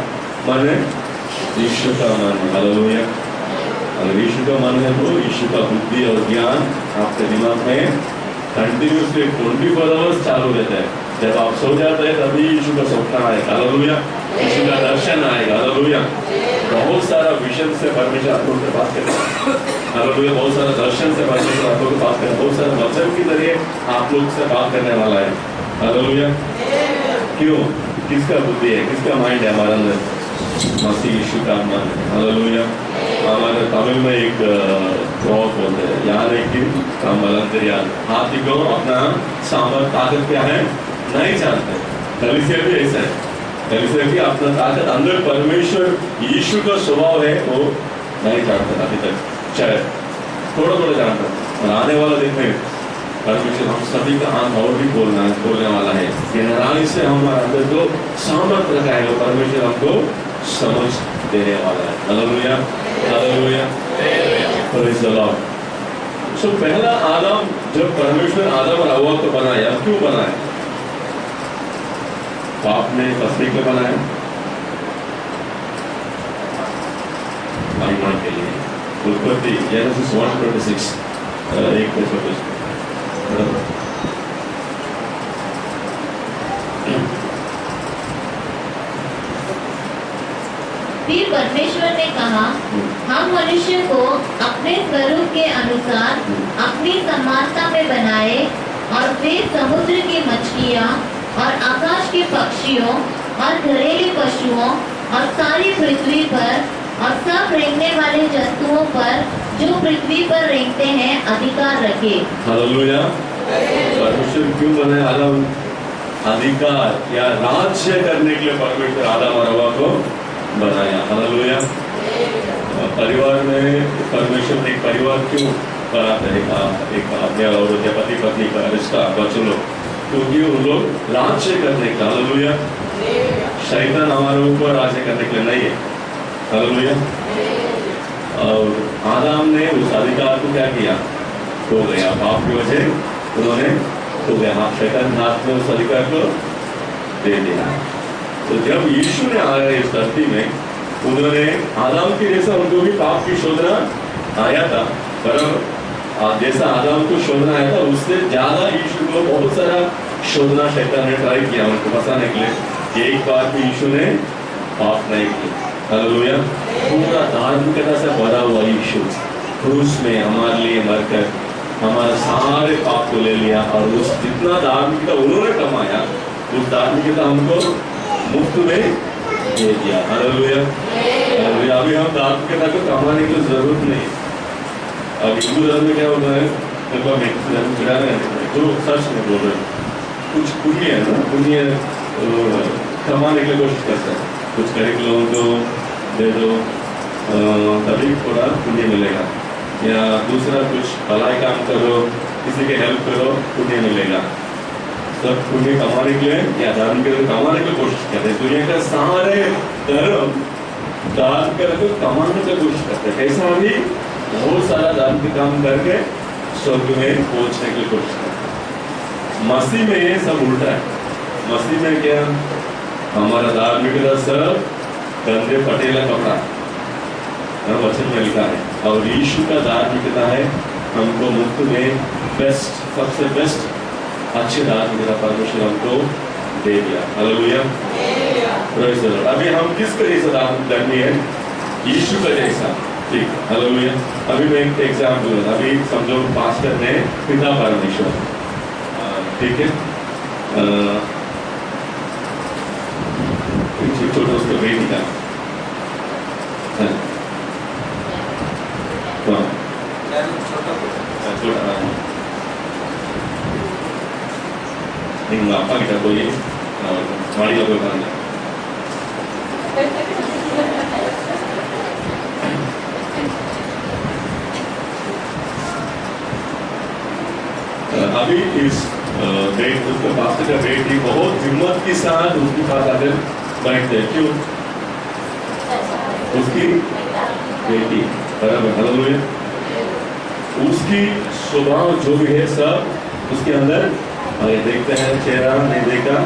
मन है? यीशु का मन है। हालेलुया। अगर यीशु का मन है तो यीशु का बुद्धि और ज्ञान आपके दिमाग में कंटिन्यूसली 24 आवर्स चालू रहता है। जब आप सो जाते हैं तभी यीशु का सपना आएगा। हालेलुया। यीशु का दर्शन आएगा। हालेलुया। बहुत सारा विजन से परमेश्वर आप लोगों के पास करता है। हालेलुया। बहुत सारा दर्शन से परमेश्वर आप लोगों के पास करता है, बहुत सारे वचन के जरिए आप लोग से बात करने वाला है। हालेलुया। क्यों? किसका बुद्धि है, किसका माइंड है हमारे अंदर? मसीह यीशु का मन है। हालेलुया। हमारे तमिल में एक प्रॉप बोलते हैं, यार एक हाथी को अपना सामर्थ ताकत क्या है नहीं जानते। कलीसिया भी ऐसा है, कलीसिया भी अपना ताकत अंदर परमेश्वर यीशु का स्वभाव है वो नहीं जानते अभी तक, शायद थोड़ा जानता, और आने वाला दिन में परमेश्वर हम सभी का आंख और भी खोलने वाला है। ये नारायण से हमारे अंदर जो सामर्थ रखा है वो परमेश्वर हमको समझ देने वाला है। Hallelujah. Hallelujah. Praise the lord. So पहला आदम, जब परमेश्वर आदम और हव्वा को बनाया, क्यों बनाया? पाप में फंसने के बनाया, महिमा के लिए। उत्पत्ति जेनेसिस 1:26 फिर परमेश्वर ने कहा, हम मनुष्य को अपने स्वरूप के अनुसार अपनी समानता में बनाए, और वे समुद्र की मछलियाँ और आकाश के पक्षियों और घरेलू पशुओं और सारी पृथ्वी पर और सब रेंगने वाले जंतुओं पर जो पृथ्वी पर रेंगते हैं अधिकार रखे। हालेलुया। परमेश्वर क्यों बनाया आदम? अधिकार या राज्य करने के लिए परमेश्वर आदम और हव्वा को बनाया। हालेलुया। परिवार में परमेश्वर ने एक परिवार क्यों बनाते हैं? एक अपने और पति पत्नी का रिश्ता, बच्चों लोग, क्योंकि उन लोग राज्य करने का। हालेलुया। शैतान हमारे ऊपर राज्य करने के लिए नहीं है। हालेलुया। और आदम ने उस अधिकार को क्या किया? खो गया। पाप की वजह उन्होंने खो गया। शैतान हाथ में उस अधिकार को दे दिया। तो जब यीशु ने आया इस धरती में, उन्होंने आदम के जैसा उनको भी पाप की शोधना आया था, पर जैसा आदम को शोधना आया था उससे ज्यादा यीशु को बहुत सारा शोधना शैतान ने ट्राई किया उनको फंसाने के लिए। एक बार भी यीशु ने पाप नहीं किया। हालेलुया। पूरा धार्मिकता से भरा हुआ यीशु क्रूस में हमारे लिए मरकर हमारे सारे पाप को ले लिया, और उस जितना धार्मिकता उन्होंने कमाया उस धार्मिकता हमको मुफ्त में दे दिया। हालेलुया। अभी हम धार्मिकता को कमाने की जरूरत नहीं। अब हिंदू धर्म में क्या होता है, जो सच में बोल रहे कुछ पुण्य है ना, पुण्य कमाने की कोशिश करते हैं, कुछ गरीब लोगों को दे दो तभी थोड़ा पुण्य मिलेगा, या दूसरा कुछ भलाई काम करो, किसी के हेल्प करो, पुण्य मिलेगा। सब पुण्य कमाने के लिए या धर्म के लिए कमाने की कोशिश करते हैं। दुनिया का सारे धर्म धर्म को कमाने की कोशिश करते हैं। कैसा भी बहुत सारा धर्म के काम करके स्वर्ग में पहुंचने की कोशिश करते हैं। मसीह में ये सब उल्टा है। मसीह में क्या, हमारा धार्मिकता सब गंदे फटेला कपड़ा वचन में लिखा है, और यीशु का धार्मिकता है हमको मुफ्त में बेस्ट, सबसे बेस्ट अच्छे धार्मिकता परमेश्वर हमको दे दिया। हालेलुया। Praise the Lord. अभी हम किसका जैसा धार्मिक धर्मी है, यीशु का जैसा। ठीक, हालेलुया। अभी मैं एक एग्जाम्पल दूंगा। अभी समझो पास्टर ने पिता परमेश्वर, ठीक है, छोटा उसका बेटी का छोटा नहीं आपा की कोई माड़ी का कोई कारण नहीं। अभी इस उसके पास्टर का बेटी बहुत हिम्मत के साथ उसके पास आकर बैठते हैं। क्यों? उसकी बेटी बराबर। हालेलुया। उसकी स्वभाव जो भी है सब उसके अंदर देखते हैं, चेहरा नहीं देखा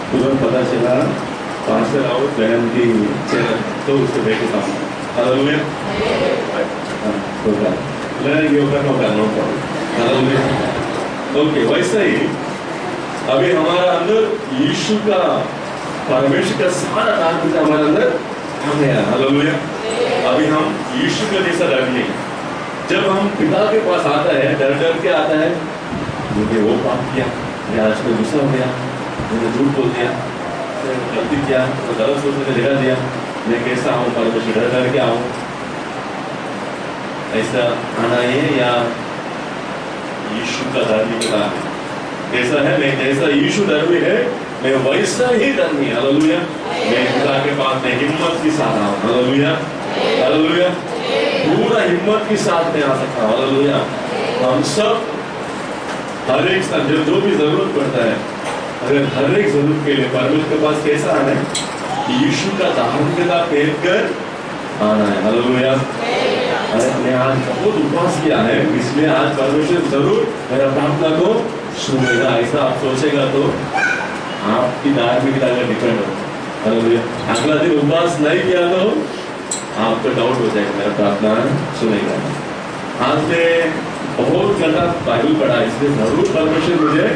तुरंत पता चला पास्टर और बहन की चेहरा तो उसके बेटे सामने। हालेलुया। ओके, वैसा ही अभी हमारा अंदर यीशु का परमेश्वर का सारा धार्मिकता हमारे अंदर आ गया। हालेलुया। अभी हम यीशु का जैसा डर नहीं। जब हम पिता के पास आता है डर डर के आता है, मुझे वो पाप किया, मैं आज में गुस्सा हो गया, मैंने झूठ बोल दिया, गलती किया, तो गलत सोचने जगा दिया, मैं कैसा हूँ परमेश्वर डर डर के आऊँ, ऐसा आना है या यीशु का धार्मिकता है? कैसा है? मैं जैसा यीशु धर्मी है मैं वैसा ही धर्मी। हालेलुया। मैं पिता के पास में हिम्मत के साथ आऊँ। हालेलुया। हालेलुया। पूरा हिम्मत के साथ में आ सकता हूँ। हालेलुया। हम सब हर एक जो भी जरूरत पड़ता है, अगर हर एक जरूरत के लिए परमेश्वर के पास कैसा आना है, यीशु का धार्मिकता पहन कर आना है। हालेलुया। मैं आज बहुत उपवास किया है, इसलिए आज परमेश्वर जरूर मेरा प्रार्थना को सुनेगा, ऐसा आप सोचेगा तो आपकी धार्मिकता पर डिपेंड हो। हालेलुया। अगला दिन उपवास नहीं किया तो आपको डाउट हो जाएगा मेरा प्रार्थना सुनेगा। आज मैं बहुत ज्यादा बाइबल पढ़ा, इसलिए जरूर परमेश्वर मुझे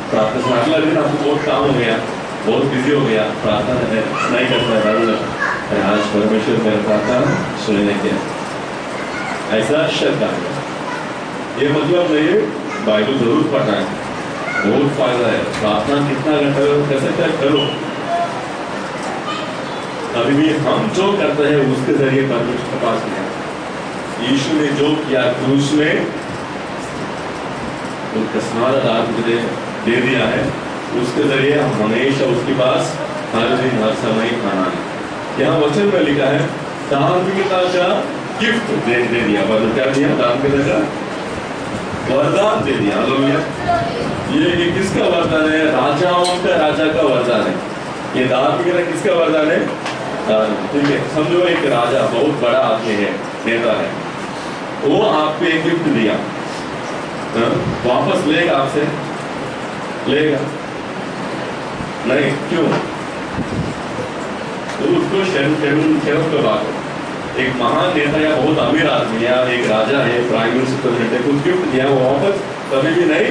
प्रार्थना। अगला दिन आपको बहुत काम हो गया, बहुत बिजी हो गया, प्रार्थना नहीं करता है, आज परमेश्वर मेरा प्रार्थना सुनने के ऐसा श्रद्धा है। ये मतलब नहीं बाइबल जरूर पढ़ना है, बहुत फायदा है। प्रार्थना कितना करो, कैसे करो, अभी भी हम जो करते हैं उसके जरिए परमेश्वर के पास गया। यीशु ने जो किया क्रूस में, उनका सारा दान दे दिया है, उसके जरिए हम हमेशा उसके पास हर दिन हर समय खाना है। यहाँ वचन में लिखा है धार्मिकता का गिफ्ट दे दिया। क्या दिया? धार्मिकता का वरदान दे दिया। हालेलुया। ये किसका वरदान है? राजाओं का राजा का वरदान है। ये धार्मिकता किसका वरदान है? ठीक है, समझो एक राजा बहुत बड़ा आदमी है, नेता है, वो आपको एक गिफ्ट दिया, वापस लेगा आपसे? लेगा नहीं। क्यों? तो उसको शेरू के बात एक महान नेता या बहुत अमीर आदमी या एक राजा है, प्राइम मिनिस्टर, प्रेसिडेंट है, कुछ गिफ्ट दिया वो वापस कभी भी नहीं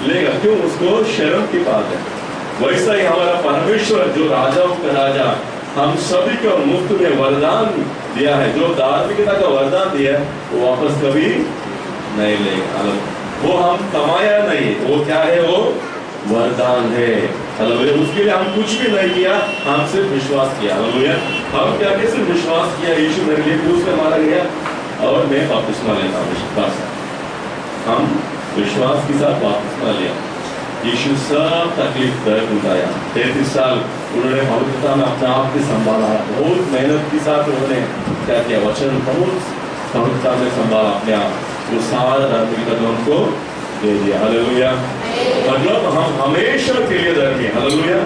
लेगा, क्यों? उसको शर्म की बात है। वैसा ही हमारा परमेश्वर जो राजाओं का राजा हम सभी को मुफ्त में वरदान दिया है, जो धार्मिकता का वरदान दिया है वो वापस कभी नहीं लेगा। वो हम कमाया नहीं, वो क्या है? वो वरदान है। हालेलुया। उसके लिए हम कुछ भी नहीं किया, हम सिर्फ विश्वास किया। हालेलुया। हम क्या के सिर्फ विश्वास किया, यीशु मेरे लिए क्रूस पे मारा गया और मैं बपतिस्मा लेता हूँ। बस हम विश्वास के साथ बपतिस्मा लिया। यीशु सब तकलीफ दर्द उठाया, 33 साल उन्होंने पवित्रता में अपने आप को संभाला, बहुत मेहनत के साथ उन्होंने क्या किया? वचन बहुत पवित्रता में संभाला अपने आप, वो सारा धार्मिकता उनको दे दिया। हालेलुया। मतलब हम हमेशा के लिए धर्मी है। हालेलुया।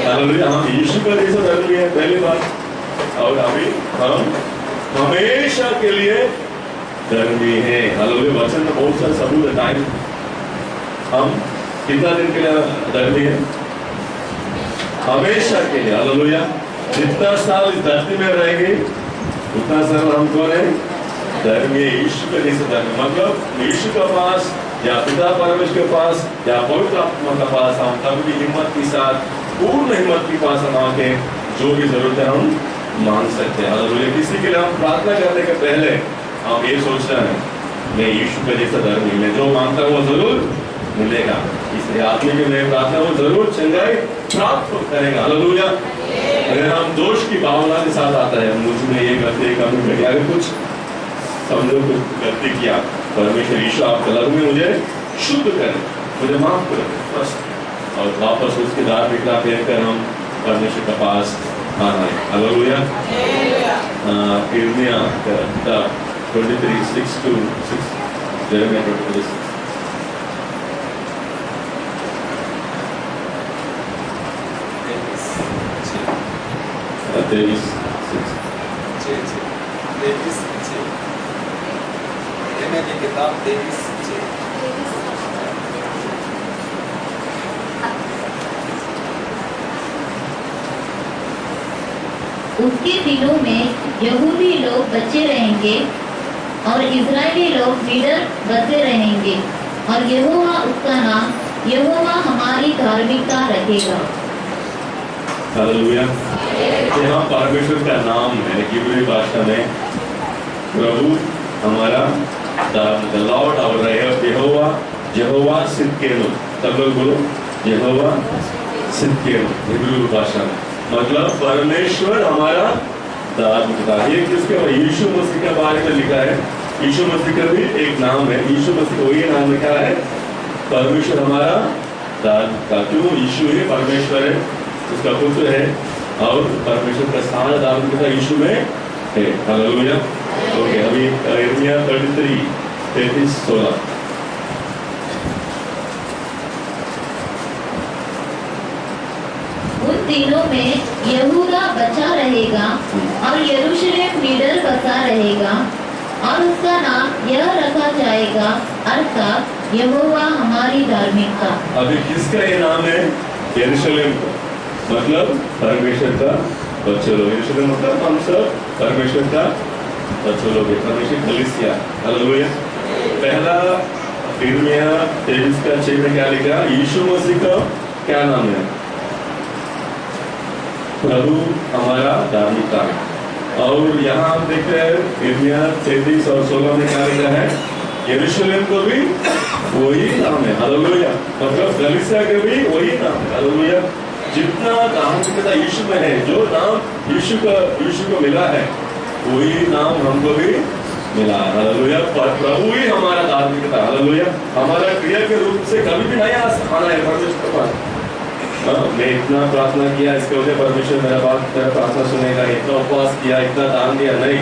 हालेलुया। हम यीशु का जैसा धर्मी है, पहली बात। और अभी हम हमेशा के लिए धर्मी है। हालेलुया। वचन में बहुत सारे सबूत है। टाइम हम कितना दिन के लिए धर्मी है? हमेशा के लिए। हालेलुया। जितना साल इस धरती में रहेंगे उतना साल हम कौन है? धर्मी है, यीशु के जैसे धर्मी। मतलब यीशु के पास या पिता परमेश्वर के पास या पवित्र आत्मा के पास हम कभी भी हिम्मत के साथ, पूर्ण हिम्मत के पास हम आके जो भी जरूरत है हम मांग सकते हैं। हालेलुया। किसी के लिए हम प्रार्थना करने के पहले हम ये सोचना है, मैं यीशु के जैसा धर्मी, मैं जो मांगता हूँ वो जरूर मिलेगा। इसलिए आदमी के लिए प्रार्थना वो जरूर चंगाई प्राप्त करेगा। हालेलुया। अगर हम दोष की भावना के साथ आता है, मुझमें ये गलती कमी घटी, अगर कुछ समझो कुछ गलती किया, परमेश्वर यीशु आप लहू में मुझे शुद्ध करें, मुझे माफ करें बस, और वापस उसके दार बिकरा फेर कर हम परमेश्वर के पास आना है। हालेलुया। यिर्मयाह 23:6-6, यिर्मयाह 23:6। किताब 23:6। उसके दिनों में यहूदी लोग बचे रहेंगे और इजरायली लोग निडर बसे रहेंगे, और यहोवा उसका नाम, यहोवा हमारी धार्मिकता रखेगा। हालेलुया। यहाँ परमेश्वर का नाम है हिब्रू भाषा में प्रभु हमारा, द लॉर्ड आवर यहोवा, यहोवा सिदकेनु। सब लोग बोलो यहोवा सिदकेनु हिब्रू भाषा में, मतलब परमेश्वर हमारा धार्मिकता। ये किसके? यीशु मसीह के बारे में लिखा है। यीशु मसीह का भी एक नाम है, यीशु मसीह को ये नाम लिखा है, परमेश्वर हमारा धार्मिकता। क्यों? यीशु ही परमेश्वर है, उसका पुत्र है, और परमेश्वर का सारा धार्मिकता यीशु में है। हालेलुया। ओके, अभी यिर्मयाह 33:16। उन दिनों में यहूदा बचा रहेगा और यरूशलेम निडर बसा रहेगा, और उसका नाम यह रखा जाएगा, अर्थात यहोवा हमारी धार्मिकता। अभी किसका ये नाम है? यरूशलेम का, मतलब परमेश्वर का बच्चे लोग। यरूशलेम मतलब हम सब परमेश्वर का बच्चे लोग, परमेश्वर कलीसिया। हालेलुया। पहला यिर्मयाह 23:6 में क्या लिखा? यीशु मसीह का क्या नाम है? प्रभु हमारा धार्मिकता। और यहाँ हम देख रहे हैं यिर्मयाह 33 और 16 में क्या लिखा है? यरूशलेम को भी वही नाम है। हालेलुया। मतलब कलीसिया के भी वही नाम है। हालेलुया। जितना धार्मिकता यीशु में है, जो नाम यीशु को मिला है, वही नाम हमको भी मिला। हालेलुया। प्रभु ही हमारा धार्मिकता। हालेलुया। हमारा क्रिया के रूप से कभी भी नहीं आना है परमेश्वर के पास। मैं इतना प्रार्थना किया, इसके वजह परमेश्वर मेरा प्रार्थना सुनेगा, इतना उपवास किया, इतना दान दिया, नहीं।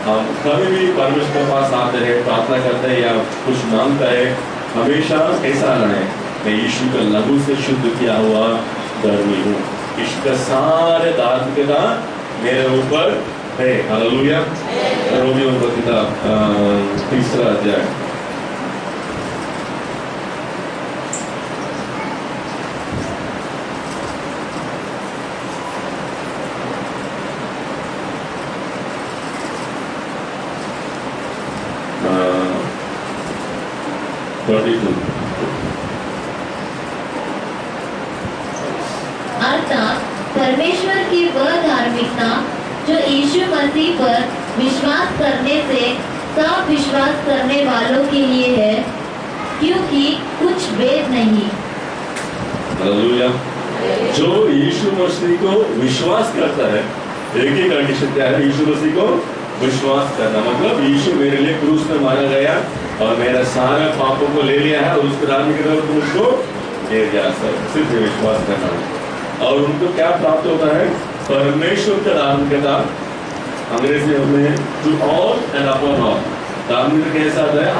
हम कभी भी परमेश्वर के पास आते हैं, प्रार्थना करते हैं या कुछ मांगता है, हमेशा ऐसा आना है, मैं यीशु के लहू से शुद्ध किया हुआ धर्मी हूँ, यीशु का सारे धार्मिकता मेरे ऊपर है। हालेलुया। रोमियों का किताब 3 अध्याय। 22 अर्थात परमेश्वर की वह धार्मिकता जो यीशु मसीह पर विश्वास करने से सब विश्वास करने वालों के लिए है, क्योंकि कुछ भेद नहीं। हालेलुया। जो यीशु मसीह को विश्वास करता है, एक ही कंडीशन क्या है, यीशु मसीह को विश्वास करना, मतलब यीशु मेरे लिए क्रूस में मारा गया और मेरा सारा पापों को ले लिया है और उसके धार्मिकता को मुझको दे दिया। सिर्फ विश्वास करना है और उनको क्या प्राप्त होता है, परमेश्वर का धार्मिकता। अंग्रेजी में to all and upon all. धार्मिकता कैसा आता है,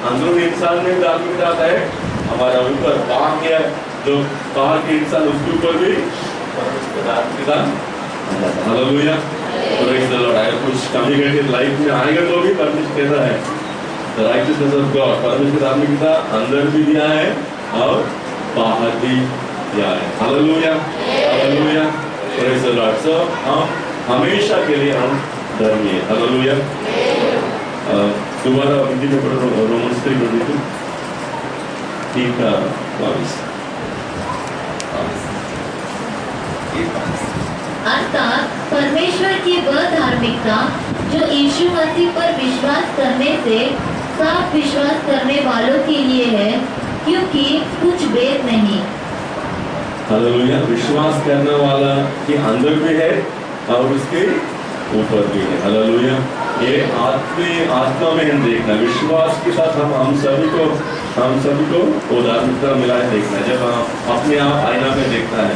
अंदरूनी इंसान में धार्मिकता आता है, हमारा ऊपर बाह्य जो बाहर के इंसान उसके ऊपर भी धार्मिकता। Hallelujah, praise the Lord. अगर कुछ कमी करके लाइफ में आएगा तो भी परमेश्वर कहता है द राइटनेस ऑफ गॉड, परमेश्वर धार्मिकता अंदर भी दिया है और बाहर भी दिया है। Hallelujah, hallelujah, praise the lord. So हम हमेशा के लिए हम धर्मी है। हालेलुया। दोबारा हिंदी में पढ़ो, रोमन्स 3:22 3:22। अर्थात परमेश्वर की वह धार्मिकता जो यीशु मसीह पर विश्वास करने से सब विश्वास करने वालों के लिए है, क्योंकि कुछ भेद नहीं। हालेलुया। विश्वास करने वाला के अंदर भी है और उसके ऊपर भी है। हालेलुया। ये आत्मा में हम देखना, विश्वास के साथ हम सभी को वो धार्मिकता मिला है देखना। जब हम अपने आप आईना में देखना है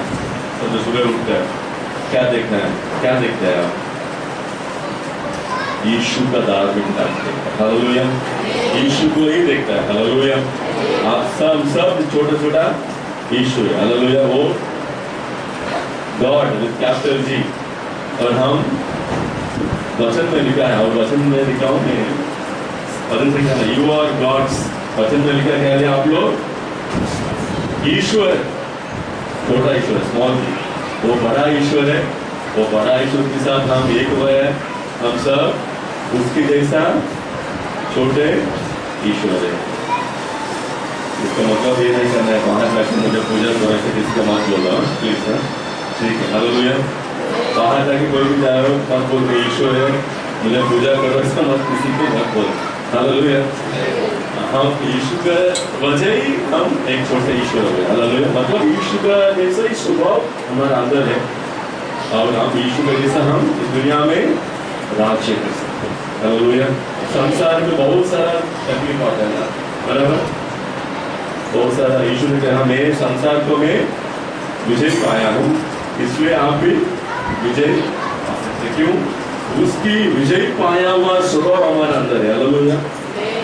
तो जो सुबह उठकर क्या देखना है, क्या देखते हैं आप, यीशु का धार्मिकता। हालेलुया, यीशु को ही देखता है। हालेलुया। आप सब छोटा यीशु है। हालेलुया। वो गॉड विद कैपिटल जी, और हम वचन में लिखा है, और वचन में लिखा हूं मैं, वचन से क्या, यू आर गॉड्स। वचन में लिखा है आप लोग ईश्वर, छोटा ईश्वर, स्मॉल जी, वो बड़ा ईश्वर है। वो बड़ा ईश्वर के साथ हम एक हुए हैं, हम सब उसके जैसा छोटे ईश्वर है। इसका मतलब ये नहीं करना है बाहर जाकर मुझे पूजा करो, ऐसे किसी का मत बोलो, प्लीज सर, ठीक है। हालेलुया। बाहर जाके कोई भी जा रहा हो मत बोल ईश्वर है मुझे पूजा करो, इसका मत किसी को मत बोल। हालेलुया। हम यीशु का वजह ही हम एक छोटे ईश्वर हो गए। हालेलुया। मतलब यीशु का जैसा ही स्वभाव हमारे अंदर है और हम यीशु का जैसा हम इस दुनिया में राज्य कर सकते हैं। हालेलुया। संसार में बहुत सारा तकलीफ आता है ना, बराबर, बहुत सारा। यीशु ने कहा मैं संसार को मैं विजय पाया हूँ, इसलिए आप भी विजय पा सकते। क्यों? उसकी विजय पाया हुआ स्वभाव हमारे अंदर है। हालेलुया।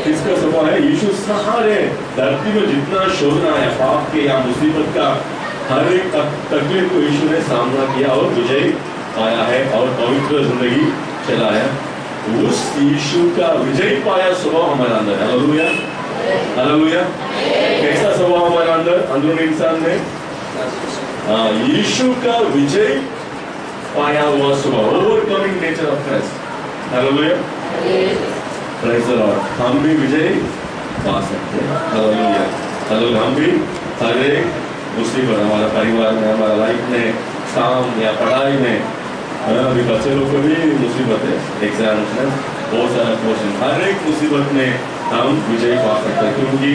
किसका स्वभाव है? यीशु सारे धरती में जितना शोधना है पाप के या मुसीबत का, हर एक तकलीफ को यीशु ने सामना किया और विजय पाया है और पवित्र जिंदगी चलाया। उस यीशु का विजय पाया स्वभाव हमारे अंदर है। Hallelujah, hallelujah. कैसा स्वभाव हमारे अंदर, अंदरूनी इंसान में? यीशु का विजय पाया हुआ स्वभाव, overcoming nature of Christ. Hallelujah, praise the Lord. हम भी विजय पा सकते हैं। Hallelujah, hallelujah. हम भी हर एक मुसीबत, हमारा परिवार में, हमारा लाइफ में, काम या पढ़ाई में, अभी बच्चे लोग को भी मुसीबत है, एग्जाम में बहुत सारा क्वेश्चन, हर एक मुसीबत में हम विजय पा सकते हैं, क्योंकि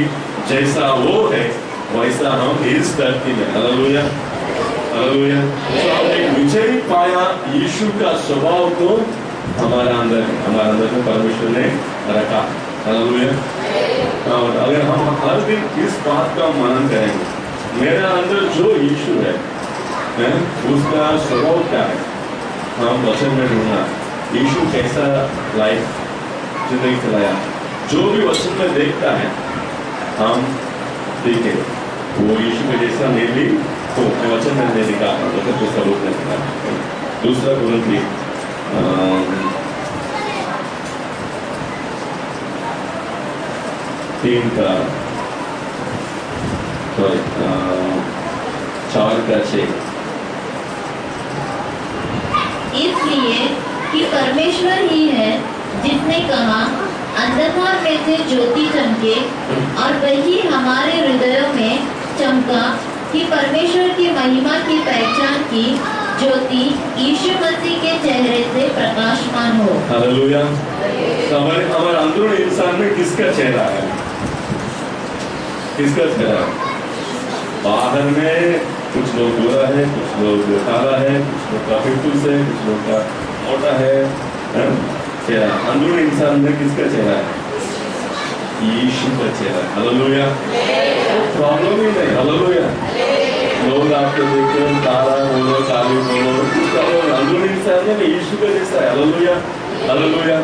जैसा वो है वैसा हम इस धरती में। Hallelujah, hallelujah. तो हमने विजय पाया यीशु का स्वभाव को हमारे अंदर में परमेश्वर ने रखा। हालेलुया। और अगर हम हर दिन इस बात का मनन करेंगे, मेरे अंदर जो यीशु है उसका स्वभाव क्या है, हम वचन में ढूंढना, यीशु कैसा लाइफ जिंदगी चलाया, जो भी वचन में देखता है हम देखे वो यीशु के जैसा मेरी तो वचन में नहीं दिखा, वचन को सबूत नहीं दिखा। दूसरा कुरिन्थी 4:6। इसलिए कि परमेश्वर ही है जिसने कहा अंधकार में से ज्योति चमके और वही हमारे हृदयों में चमका कि परमेश्वर की महिमा की पहचान की ज्योति यीशु मसीह के चेहरे से प्रकाशमान हो। हालेलुया। तो हमारे अंदरूनी इंसान में किसका चेहरा है? किसका चेहरा है? बाहर में कुछ लोग गोरा है, कुछ लोग काला है, कुछ लोग का फिटूस है, कुछ लोग का मोटा है। चेहरा अंदरूनी इंसान में किसका चेहरा है? यीशु का चेहरा। हालेलुया। प्रॉब्लम ही नहीं। हालेलुया। लोग आपको देखते हैं काला बोलो, काली बोलो, अंदरूनी इंसान में यीशु का जैसा है। हालेलुया। हालेलुया।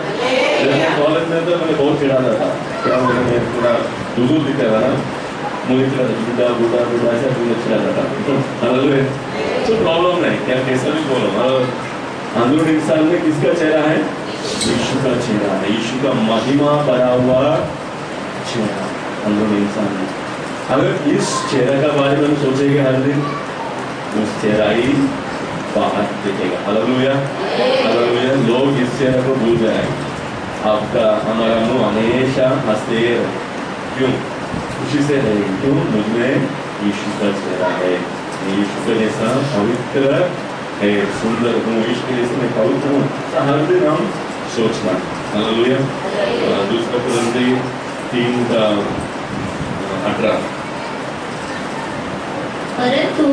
जब कॉलेज में तो मैंने बहुत चिढ़ाता था, क्या बोले, पूरा दूर दिखता था ना, मुझे बुढ़ा बुढ़ा बुढ़ा ऐसा मुझे चिढ़ाता था। हालेलुया। तो प्रॉब्लम नहीं, क्या कैसा भी बोलो, अंदरूनी इंसान में किसका चेहरा है? यीशु का चेहरा है। यीशु का महिमा भरा हुआ चेहरा अंदरूनी इंसान में। अगर इस चेहरा का बारे में सोचेंगे हर दिन, उस चेहरा ही बाहर दिखेगा। हालेलुया। हालेलुया। लोग इस चेहरे को भूल जाएंगे। आपका हमारा मुंह हमेशा हंसते रहे। क्यों? खुशी से रहेंगे। क्यों? मुझमें यीशु का चेहरा है। यीशु का जैसा पवित्र है, सुंदर हूँ, यीशु के जैसे मैं पवित्र हूँ। तो हर दिन हम सोचना। हालेलुया। दूसरा कुरिन्थियों 3:18। परंतु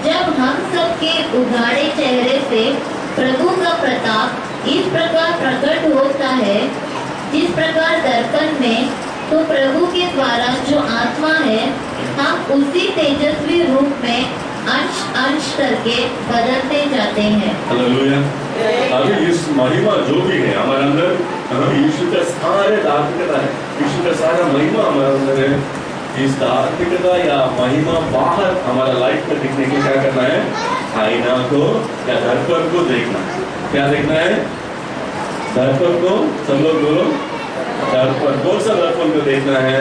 जब हम सबके उघाड़े चेहरे से प्रभु का प्रताप इस प्रकार प्रकट होता है, जिस प्रकार दर्पण में, तो प्रभु के द्वारा जो आत्मा है, हम उसी तेजस्वी रूप में अंश अंश करके बदलते जाते हैं। हालेलुया। अभी इस महिमा जो भी है हमारे अंदर, यीशु का सारे धार्मिकता है, यीशु का सारा महिमा हमारे अंदर है। इस धार्मिकता या महिमा बाहर हमारा लाइफ में दिखने के क्या करना है? आईना को या दर्पण को देखना। क्या देखना है? दर्पण को। सब लोग बोलो, दर्पण। कौन सा दर्पण को देखना है?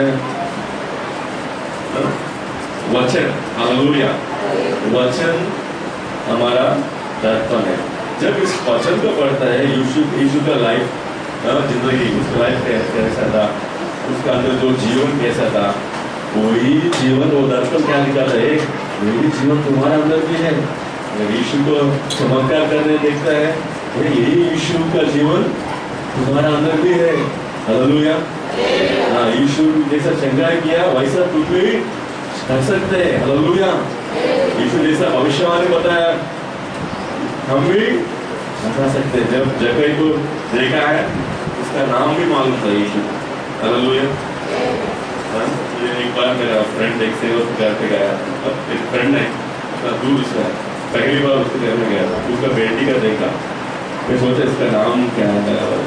वचन। हालेलुया। वचन हमारा दर्पण है। जब इस वचन को पढ़ता है, यीशु का लाइफ, जिंदगी, उसका लाइफ कैसा था, उसका अंदर जो जीवन कैसा था, वही जीवन वो दर्पण क्या दिखाता है? वही जीवन तुम्हारे अंदर भी है। यीशु को चमत्कार करने देखता है, यही यीशु का जीवन तुम्हारा अंदर भी है। हालेलुया। यीशु जैसा चंगाई किया वैसा तुम भी कर सकते हैं। हालेलुया। यीशु जैसा भविष्यवाणी बताया हम भी बता सकते हैं। जब जक्कई को देखा है, उसका नाम भी मालूम था यीशु। हालेलुया। एक बार मेरा फ्रेंड एक से घर पे गया, एक फ्रेंड है दूर से, पहली बार उसके घर में गया, उसका बेटी का देखा। मैं सोचा इसका नाम क्या है,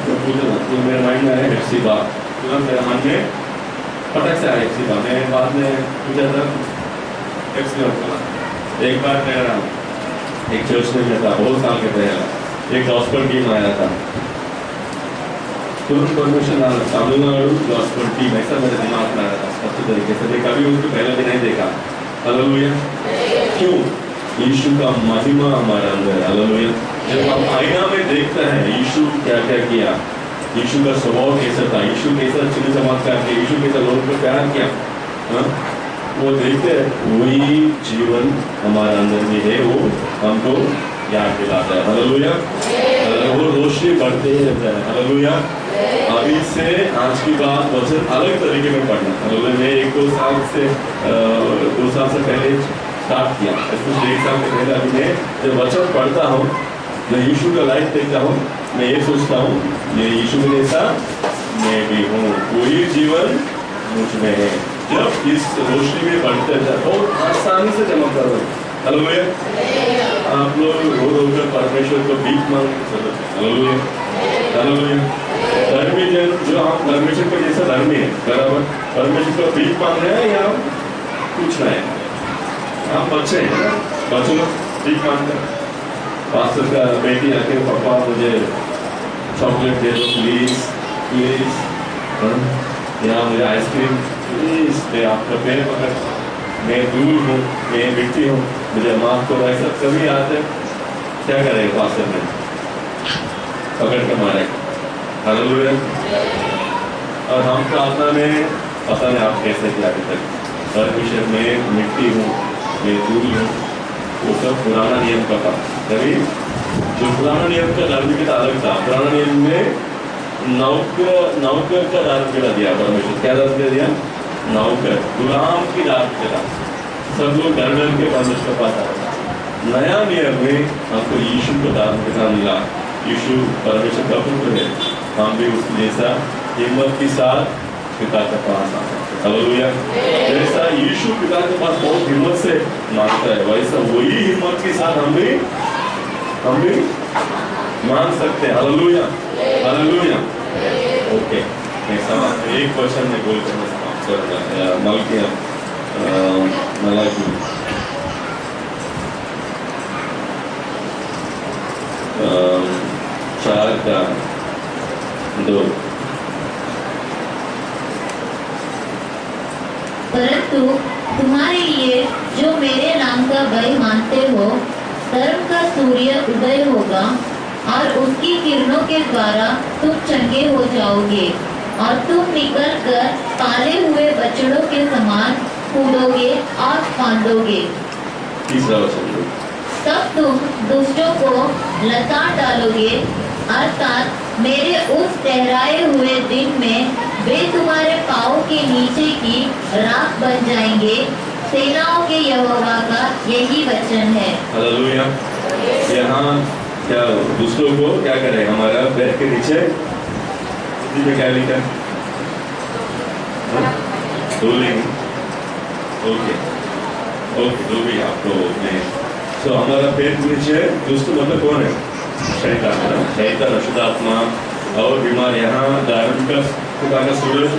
तो पूछा, तो मेरे माइंड में आया हेप्सिबा। तुरंत मेरे मन में फटक से आया हेप्सिबा। मैं बाद में पूछा था हेप्सिबा। एक बार मेरा एक चर्च में था, बहुत साल के पहले एक गॉस्पेल टीम आया था, तुरंत परमिशन आना, तमिलनाडु गॉस्पेल टीम, ऐसा मेरे दिमाग में आया था। अच्छे तरीके से देखा भी, उसको पहले दिन नहीं देखा। हालेलुया। क्यों? यीशु का महिमा हमारे अंदर है। हालेलुया। जब हम आईना में देखते हैं यीशु क्या क्या किया, यीशु का स्वभाव कैसा था, यीशु कैसा चिन्ह चमत्कार किया, यीशु कैसा लोगों को प्यार किया, वो देखते हैं, वही जीवन हमारे अंदर भी है, वो हमको याद दिलाता है। हालेलुया। वो रोशनी बढ़ते ही रहता है। हालेलुया। अभी से आज की बात वचन अलग तरीके में पढ़ना। हालेलुया। मैं 1-2 साल से पहले स्टार्ट किया, इसमें 1 साल के पहले। अभी मैं जब वचन पढ़ता हूँ, मैं यीशु का लाइफ देखता हूँ, मैं ये सोचता हूँ, ये यीशु के जैसा मैं भी हूँ, वही जीवन मुझ में है। जब इस रोशनी में पढ़ते हैं, बहुत आसानी से जमा कर रहे हैं। हालेलुया। आप लोग रो रोकर परमेश्वर को भीख मांग सकते हैं। हालेलुया। हालेलुया। धर्मी जन जो हम परमेश्वर के जैसा धर्मी है, बराबर, परमेश्वर को भीख मांग रहे हैं या पूछना है? हम बच्चे हैं, बच्चों को भीख मांगते हैं। पास्टर का बेटी आके, पापा मुझे चॉकलेट दे दो प्लीज प्लीज, या मुझे आइसक्रीम प्लीज। मैं आपका पैर पकड़, मैं दूर हूँ, मैं मिट्टी हूँ, मुझे माफ करो। ऐसा कभी आते क्या करेगा पास्टर में? पकड़ के मारे। हालेलुया। और हम प्रार्थना में पता नहीं आप कैसे किया अभी तक, परमेश्वर में मिट्टी हूँ, मैं धूल हूँ, वो सब पुराना नियम का था। तभी जो पुराना नियम का धार्मिकता अलग था। पुराना नियम में नौकर का धार्मिकता दिया परमेश्वर। क्या धार्मिकता दिया? नौकर, गुलाम की धार्मिकता। सब लोग डर डर के परमेश्वर के पास आए। नया नियम में हमको यीशु को धार्मिकता मिला। यीशु परमेश्वर का पुत्र है, हम भी उसके जैसा हिम्मत के साथ पिता के पास आते हैं। हालेलुया। जैसा यीशु पिता के पास बहुत हिम्मत से मांगता है, वैसा वही हिम्मत के साथ हम भी मांग सकते हैं। Hallelujah, hallelujah. ओके, एक क्वेश्चन में बोल कर मलकिया मलाकी 4:2। परंतु तुम्हारे लिए जो मेरे नाम का भय मानते हो, धर्म का सूर्य उदय होगा और उसकी किरणों के द्वारा तुम चंगे हो जाओगे और तुम निकल कर पाले हुए बछड़ों के समान कूदोगे और फांदोगे। तीसरा वचन, तब तुम दुष्टों को लताड़ डालोगे, अर्थात मेरे उस ठहराए हुए दिन में वे तुम्हारे पाँव के नीचे की राख बन जाएंगे। सेनाओं के यहोवा का यही वचन है। हालेलुया। यहाँ क्या दूसरों को क्या करे? हमारा पैर के नीचे क्या लिखा? धोलेंगे। ओके ओके, जो भी आपको नहीं। तो हमारा पैर के नीचे दुष्ट मतलब कौन है? शैतान है। शैतान, अशुद्ध आत्मा और बीमार। यहाँ धार्मिक का सूरज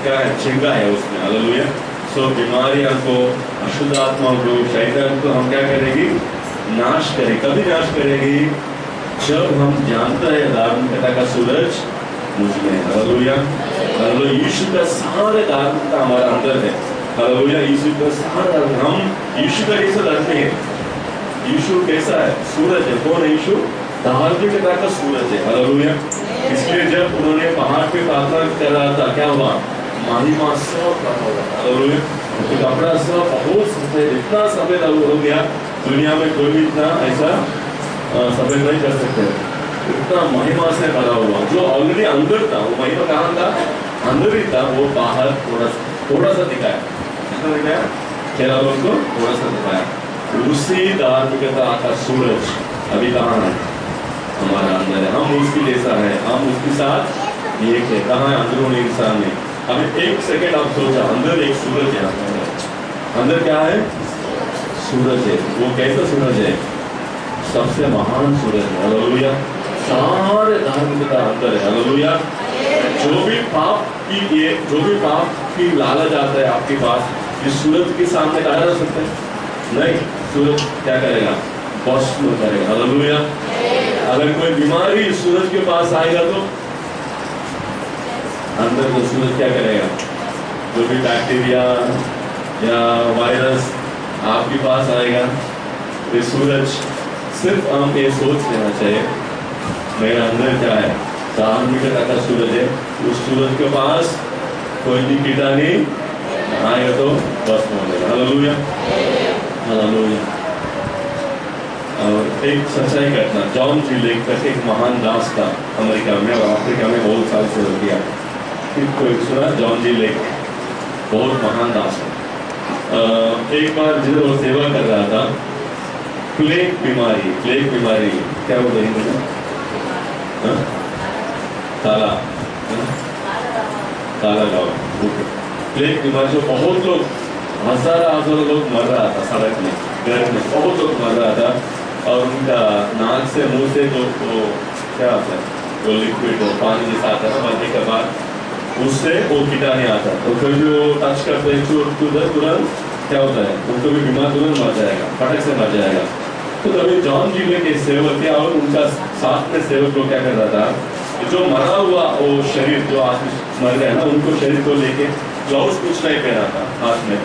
क्या है? छिंगा है उसमें। हालेलुया। सो बीमारियां को, अशुद्ध आत्मा को, शैतान को हम क्या करेगी? नाश करेगी। कभी नाश करेगी? जब हम जानते हैं धार्मिकता का सूरज मुझमें। हालेलुया। हालेलुया। यीशु का सारे धार्मिकता हमारा अंदर है। हालेलुया। यीशु का सारा, हम यीशु का कैसा धर्मी है? यीशु कैसा है? सूरज है। कौन है यीशु? धार्मिकता का सूरज है। हालेलुया। इसलिए जब उन्होंने पहाड़ पे प्रार्थना कर रहा था, क्या हुआ? महिमा सब हालेलुया, कपड़ा सब बहुत सफेद, इतना सफेद हो गया, दुनिया में कोई भी इतना ऐसा सफेद नहीं कर सकते। इतना महिमा से भरा हुआ, जो ऑलरेडी अंदर था, वो महिमा कहाँ था? अंदर ही था, वो बाहर थोड़ा सा दिखाया। कितना दिखाया? केरल को थोड़ा सा दिखाया। उसी धार्मिकता का सूरज अभी कहाँ है? हमारा अंदर है। हम उसकी जैसा है, हम उसके साथ एक है। कहाँ है? अंदरूनी इंसान में। अभी एक सेकेंड आप सोचा, अंदर एक सूरज है। अंदर क्या है? सूरज है। वो कैसा सूरज है? सबसे महान सूरज है। हालेलुया। सारे धार्मिकता अंदर है। हालेलुया। जो भी पाप की लालच आता है आपके पास, इस सूरज के सामने लाया जा सकता है? नहीं। सूरज क्या करेगा? भस्म करेगा। हालेलुया। अगर कोई बीमारी सूरज के पास आएगा तो अंदर को सूरज क्या करेगा? जो भी बैक्टीरिया या वायरस आपके पास आएगा, ये सूरज, सिर्फ हम ये सोच लेना चाहिए मेरा अंदर क्या है? धार्मिकता का सूरज है। उस सूरज के पास कोई भी कीटाणु आएगा तो भस्म हो जाएगा। Hallelujah, hallelujah. और एक सच्चाई घटना, जॉन जी लेक करके एक महान दास था अमेरिका में और अफ्रीका में बहुत साल से हो गया। कोई सुना? जॉन जी लेक बहुत महान दास है। एक बार जिधर वो सेवा कर रहा था, प्लेग बीमारी क्या बोलते हैं? काला गाँव। प्लेग बीमारी जो बहुत लोग, हजारों लोग मर रहा था सड़क में, घर में बहुत लोग मर रहा था। और उनका नाक से, मुंह से जो क्या होता है, वो लिक्विड पानी जैसा आता है, मरने के बाद उससे वो कीटाणु आता है। तो फिर भी वो टच करते हैं तुरंत क्या होता है? उनको भी बीमार तुरंत मर जाएगा, फटक से मर जाएगा। तो तभी जॉन जी के सेवक क्या, और उनका साथ में सेवक लोग क्या कर रहा था, जो मरा हुआ वो शरीर, जो आदमी मर गया ना, उनको शरीर को लेके ग्लव्स कुछ नहीं पहना था, हाथ में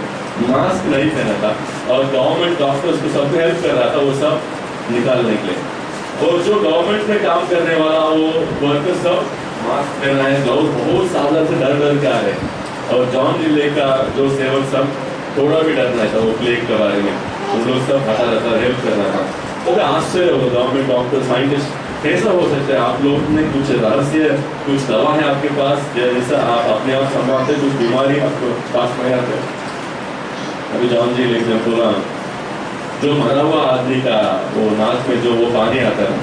मास्क नहीं पहना था, और गवर्नमेंट डॉक्टर्स को सबको हेल्प कर रहा था वो सब निकालने के लिए। और जो गवर्नमेंट में काम करने वाला वो वर्कर सब मास्क पहना है, ग्लव्स बहुत सावधान से डर का है। और जॉन जिले का जो सेवक सब थोड़ा भी डर नहीं था वो प्लेग के बारे में, उन लोग सब हटा रहता, हेल्प कर रहा था। वो आश्चर्य होगा गवर्नमेंट डॉक्टर साइंटिस्ट कैसा हो सकता है, आप लोग ने कुछ रहस्य, कुछ दवा है आपके पास जैसा आप अपने आप संभालते, कुछ बीमारी आपको पास नहीं आते। अभी जॉन जी लेके बोला जो मरा हुआ आदमी का वो नाक में जो वो पानी आता है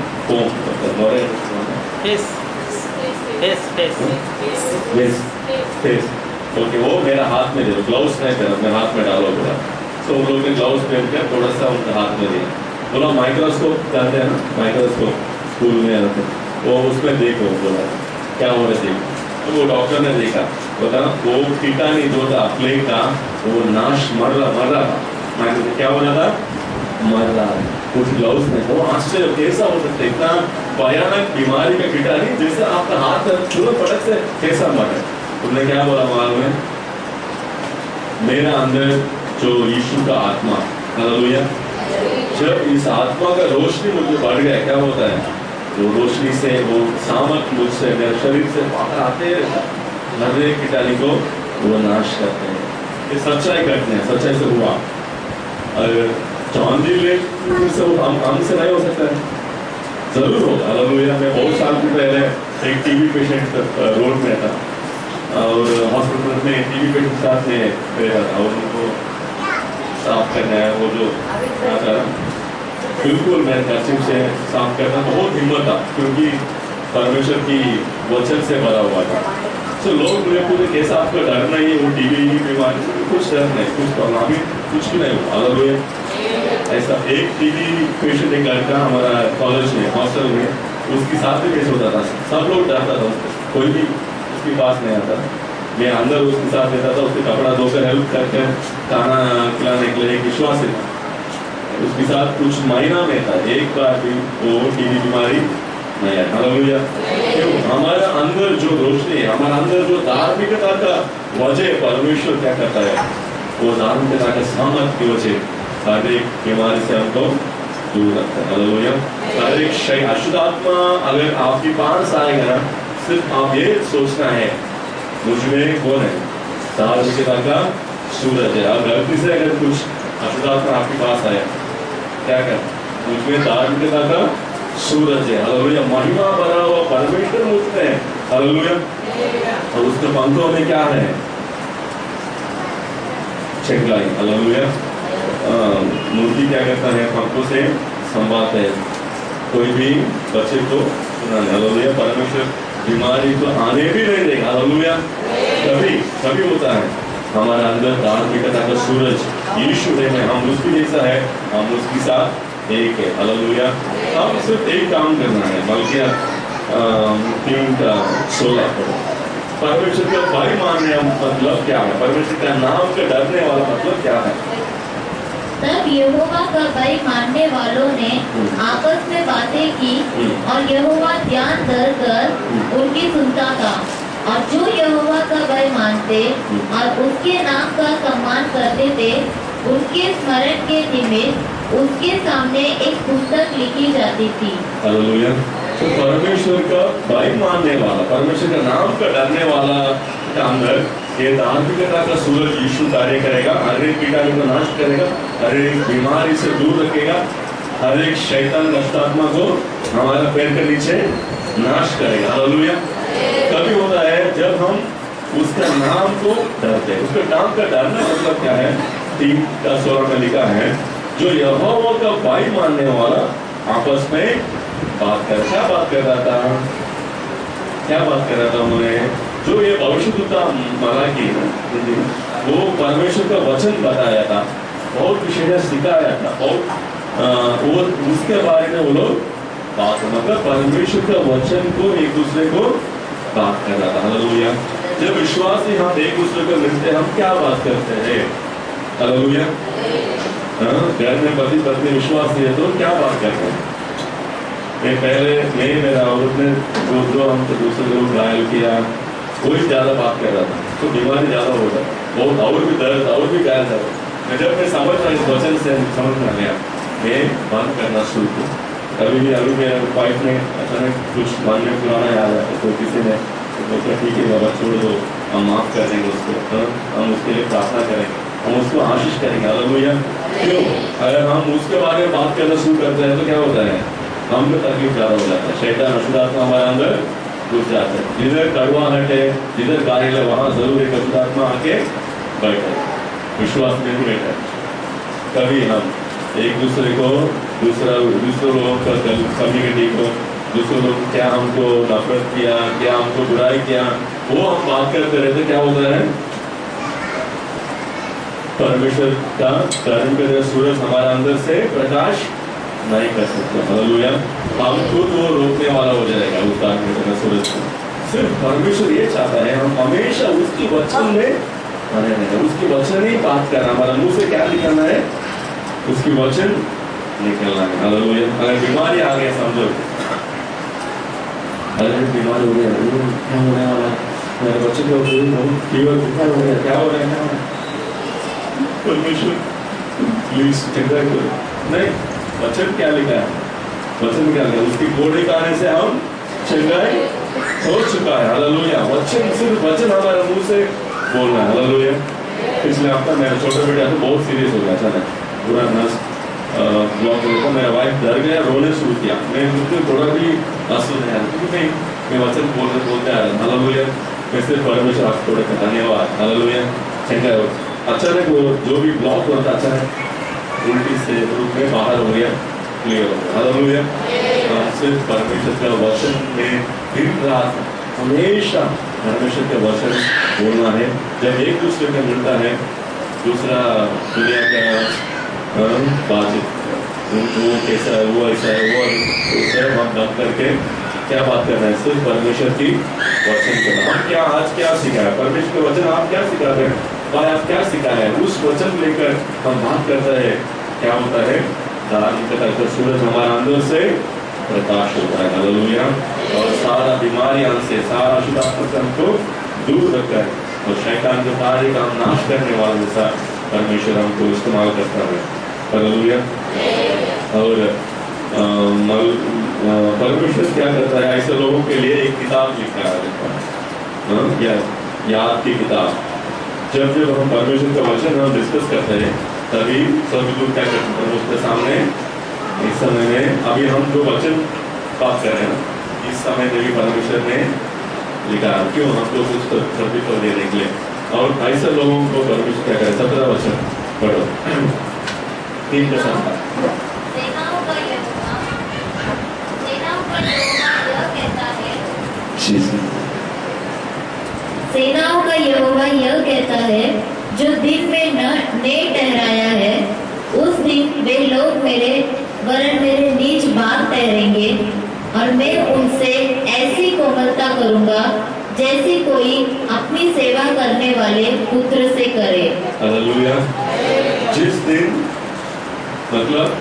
ओके, वो मेरा हाथ में दे दो, ग्लव्स नहीं पहना, अपने हाथ में डालो बोला। तो उन लोगों ने ग्लव्स पहन कर थोड़ा सा उनके हाथ में दिया, बोला माइक्रोस्कोप जानते हैं ना, माइक्रोस्कोप स्कूल में आते वो उसमें देखो, बोला क्या हो रहा है। तो वो डॉक्टर ने देखा, बोला वो कीटाणु जो था प्लेग का वो नाश मर रहा था, क्या हो रहा था, मर रहा है, कुछ ग्लव्स में। वो आश्चर्य कैसा हो सकता है, इतना भयानक बीमारी का कीटाणु जैसे आपका हाथ तुरंत पटक से कैसा मर है। उन्होंने क्या बोला मालूम है, मेरा अंदर जो यीशु का आत्मा, हालेलुया, जब इस आत्मा का रोशनी मुझे बढ़ गया, क्या होता है, वो रोशनी से वो सामर्थ मुझसे मेरे शरीर से बाहर आते हैं, हर एक कीटाणु को वो नाश करते हैं। ये सच्चाई करते हैं, सच्चाई से हुआ। अगर जॉन जी ले से हमसे नहीं हो सकता है, जरूर होगा। हालेलुया। मैं बहुत साल पहले एक टीबी पेशेंट रोड में था और हॉस्पिटल में टीबी पेशेंट साथ में रहता था और उनको साफ करना है, वो जो आता बिल्कुल मैं कर्चिफ से साफ करना बहुत हिम्मत था, क्योंकि परमेश्वर की वचन से भरा हुआ था। तो लोग मुझे पूछे कैसा आपको डर नहीं है, वो टीबी की बीमारी से कुछ डर नहीं, कुछ प्रॉब्लम कुछ भी नहीं हुआ। हालेलुया। ऐसा एक टीबी पेशेंट एक लड़का हमारा कॉलेज में हॉस्टल में, उसके साथ भी कैसे होता था, सब लोग डरता था, कोई भी उसके पास नहीं आता। मैं अंदर उसके साथ रहता था, उसके कपड़ा धोकर हेल्प करके खाना खिलाने के लिए एक विश्वास है। उसके साथ कुछ महीना में था, एक बार भी वो टीबी बीमारी नहीं है। हालेलुया। क्यों? हमारा अंदर जो रोशनी है, हमारा अंदर जो धार्मिकता का वजह परमेश्वर क्या करता है, वो धार्मिकता का सामर्थ की वजह हर एक बीमारी से हमको दूर रखता है। हालेलुया। हर एक अशुद्ध आत्मा अगर आपके पास आएगा ना, सिर्फ आप ये सोचना है मुझमें कौन है, धार्मिकता का सूरज है। अब गलती से अगर कुछ अशुद्ध आत्मा आपके पास आया, क्या कर, मुझमें धार्मिकता का सूरज है। हालेलुया। महिमा भरा हुआ परमेश्वर मुझमें है। हालेलुया। और उसके पंखों में क्या है, चेकलाई। हालेलुया। मूर्ति क्या करता है, पंखों से संभालते हैं, कोई भी बच्चे को सुना। हालेलुया। परमेश्वर बीमारी को आने भी नहीं देगा। हालेलुया। कभी होता है हमारा अंदर धार्मिकता का सूरज यीशु है, हम उसकी जैसा है, हम उसके साथ एक है। हालेलुया। हम सिर्फ एक काम करना है, बल्कि 3:16 परमेश्वर का भय मानने का मतलब क्या है, परमेश्वर का नाम का डरने वाला मतलब क्या है। तब यहोवा का भय मानने वालों ने आपस में बातें की और यहोवा ध्यान धर कर उनकी सुनता था। और जो यहोवा का भय मानते और उसके नाम का सम्मान करते थे, उसके स्मरण के निमित्त उसके सामने एक पुस्तक लिखी जाती थी। हालेलुया। तो परमेश्वर का भय मानने वाला, परमेश्वर का नाम का डरने वाला का अंदर ये धार्मिकता का सूरज यीशु कार्य करेगा, हर एक कीटाणु को नाश करेगा, हर एक बीमारी से दूर रखेगा, हर एक शैतान नष्टात्मा को हमारा पैर के नीचे नाश करेगा। हालेलुया। कभी होता है जब हम उसका नाम को डरते हैं। उसका नाम का डरना मतलब क्या है, 3:16 में लिखा है, जो यहोवा का भय मानने वाला आपस में बात कर, क्या बात कर रहा था, क्या बात कर रहा था उन्होंने, जो ये भविष्यद्वक्ता मलाकी है वो परमेश्वर का वचन बताया था, बहुत विषय सिखाया था, और वो उसके बारे में वो लोग बात, मतलब परमेश्वर का वचन को एक दूसरे को बात कर रहा था। हालेलुया। जब विश्वासी हम एक दूसरे को मिलते हम क्या बात करते हैं। हालेलुया। घर में पति पत्नी विश्वासी है तो क्या बात करते हैं। मेरा औरत ने जो हम दूसरे लोग घायल किया, कोई ज्यादा बात कर रहा था तो बीमारी ज्यादा हो रहा बहुत, और भी दर्द और भी घायल था। मैं जब मैं समझ रहा इस वचन से समझ में आ गया, मैं बंद करना शुरू किया, कभी भी अभी मेरे वाइफ ने अचानक कुछ मन में पुराना याद आता तो किसी ने बोला ठीक है बाबा छोड़ दो, हम माफ़ कर देंगे उसको, हम उसके लिए प्रार्थना करेंगे, हम उसको आशीष करेंगे। हालेलुया। क्यों? अगर हम उसके बारे में बात करना शुरू करते हैं तो क्या होता है, हम को तकलीफ ज़्यादा हो जाता है, शैतान अशुद्धात्मा हमारे अंदर घुस जाता है। जिधर कड़वाहट है, जिधर गाली है, वहाँ जरूर एक अशुद्धात्मा आके बैठा है, विश्वास में भी बैठा है। कभी हम एक दूसरे को दूसरे लोगों का कम्युनिटी को दूसरे लोग क्या हमको नफरत किया, क्या हमको बुराई किया, वो हम बात करते रहते, क्या होता है, परमेश्वर का कर्म का सूरज हमारे अंदर से प्रकाश नहीं कर सकते। हालेलुया। हम खुद वो रोकने वाला हो जाएगा उस दार्मिकता का सूरज को। सिर्फ परमेश्वर ये चाहता है हम हमेशा उसकी वचन में बने रहें, उसकी वचन ही बात करना, हमारा मुंह से क्या निकलना है, उसकी वचन निकलना है। हालेलुया। अगर बीमारी आ गया समझो, अगर बीमार हो गया, क्या होने वाला, मेरे बच्चे को फीवर बुखार हो गया, क्या हो रहा है, परमेश्वर प्लीज चिंता करो नहीं, वचन क्या लिखा है, वचन क्या लिखा है, उसकी गोली खाने से हम चंगाई हो चुका है। हालेलुया। वचन, सिर्फ वचन हमारे मुंह से बोलना है। हालेलुया। पिछले हफ्ता मेरा छोटा बेटा तो बहुत सीरियस हो गया, अचानक पूरा नस ब्लॉक हो गया, मेरा वाइफ डर गया, रोने शुरू किया, मैं मुझे थोड़ा भी आंसू नहीं आया क्योंकि मैं वचन बोलते आ रहा। हालेलुया। मैं सिर्फ परमेश्वर आपको थोड़ा धन्यवाद। हालेलुया। चंगा हो, अचानक वो जो भी ब्लॉक होता अचानक उल्टी से रूप में बाहर हो गया, क्लियर हो गया। हालेलुया। सिर्फ परमेश्वर का वचन में दिन रात हमेशा परमेश्वर के वचन बोलना है। जब एक दूसरे का मिलता है, दूसरा दुनिया का बातचीत, वो कैसा है, वो ऐसा है, वो ऐसा है, हम बंद करके क्या बात करना है, सिर्फ परमेश्वर की वचन करना। हम क्या आज क्या सीखा है, परमेश्वर के वचन आप क्या सिखाते हैं, भाई आप क्या सिखाया है, उस वचन लेकर हम बात करते हैं, क्या होता है, धार्मिकता का सूरज हमारे अंदर से प्रकाश होता है। हालेलुया। और सारा बीमारियां से, सारा अशुद्धात्मा से हमको दूर रखकर और शैतान के कार्य का नाश करने वाले जैसा परमेश्वर हमको इस्तेमाल करता है। हालेलुया। और परमेश्वर क्या करता है, ऐसे लोगों के लिए एक किताब लिखा है, याद की किताब। जब जब हम परमेश्वर का वचन हम डिस्कस करते हैं तभी सभी लोग क्या करते हैं उसके सामने, इस समय में अभी हम जो वचन बात कर रहे हैं इस समय में भी परमेश्वर ने लिखा, क्यों हमको कुछ सभी को देने के लिए। और ऐसे लोगों को परमेश्वर क्या करे, 17 वचन पढ़ो, 3 का 7। सेनाओं का यहोवा यह कहता है, जो दिन में ने ठहराया है, उस दिन वे लोग मेरे वरन मेरे नीच बात ठहरेंगे, और मैं उनसे ऐसी कोमलता करूंगा जैसी कोई अपनी सेवा करने वाले पुत्र से करे। हालेलुया। जिस दिन मतलब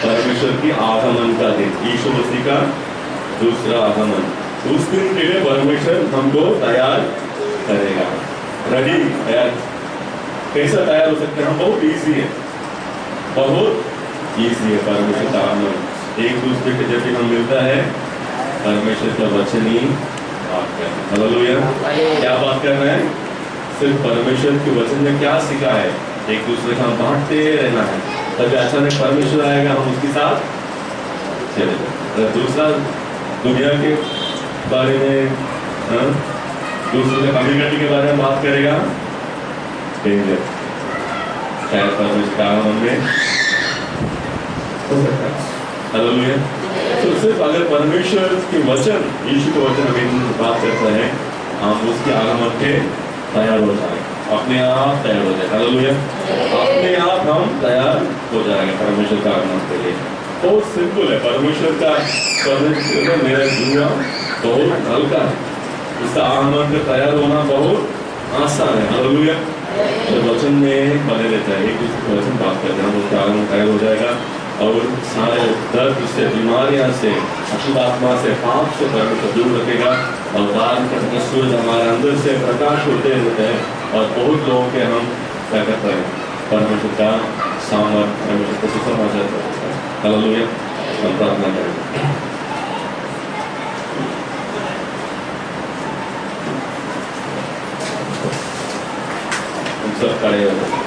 परमेश्वर की आगमन का दिन, यीशु मसीह का दूसरा आगमन, उस दिन के लिए परमेश्वर हमको तैयार करेगा। रेडी, तैयार। कैसा तैयार हो सकते हैं हम? बहुत इजी है, बहुत इजी है परमेश्वर का आगमन। एक दूसरे के जब भी हम मिलता है परमेश्वर का वचन ही बात करना है। हालेलुया। क्या बात करना है? सिर्फ परमेश्वर के वचन में क्या सिखा है, एक दूसरे का बांटते रहना है, तभी अचानक परमेश्वर आएगा, हम उसके साथ चले जाए। दूसरा दुनिया के बारे में, दूसरे कम्युनिटी के बारे में बात करेगा, डेंजर, शायद परमेश्वर का आगमन में हो सकता है। हालेलुया। तो सिर्फ अगर परमेश्वर के वचन, यीशु के वचन हमें बात करता है, हम उसके आगमन के तैयार हो जाए, अपने आप तैयार हो जाए। हालेलुया। अपने आप हम तैयार हो जाएंगे परमेश्वर का आगमन के लिए। बहुत सिंपल है परमेश्वर का, परमेश्वर का मेरा दुनिया बहुत हल्का है, उसका आगमन का तैयार होना बहुत आसान है। हालेलुया। तो वचन में बने रहता है, एक दूसरे वचन बात करते हैं, हम उसका आगमन तैयार हो जाएगा और सारे दर्द से, बीमारियां से, अशुद्ध आत्मा से, पाप से परमेश्वर दूर रखेगा और धार्मिकता का सूरज हमारे अंदर से प्रकाश होते रहते हैं। और बहुत लोगों के हम क्या करते हैं, परमेश्वर का सामर्थ, परमेश्वर का सुसमाचार करते हैं। हालेलुया। हम प्रार्थना करेंगे। हम सब खड़े हो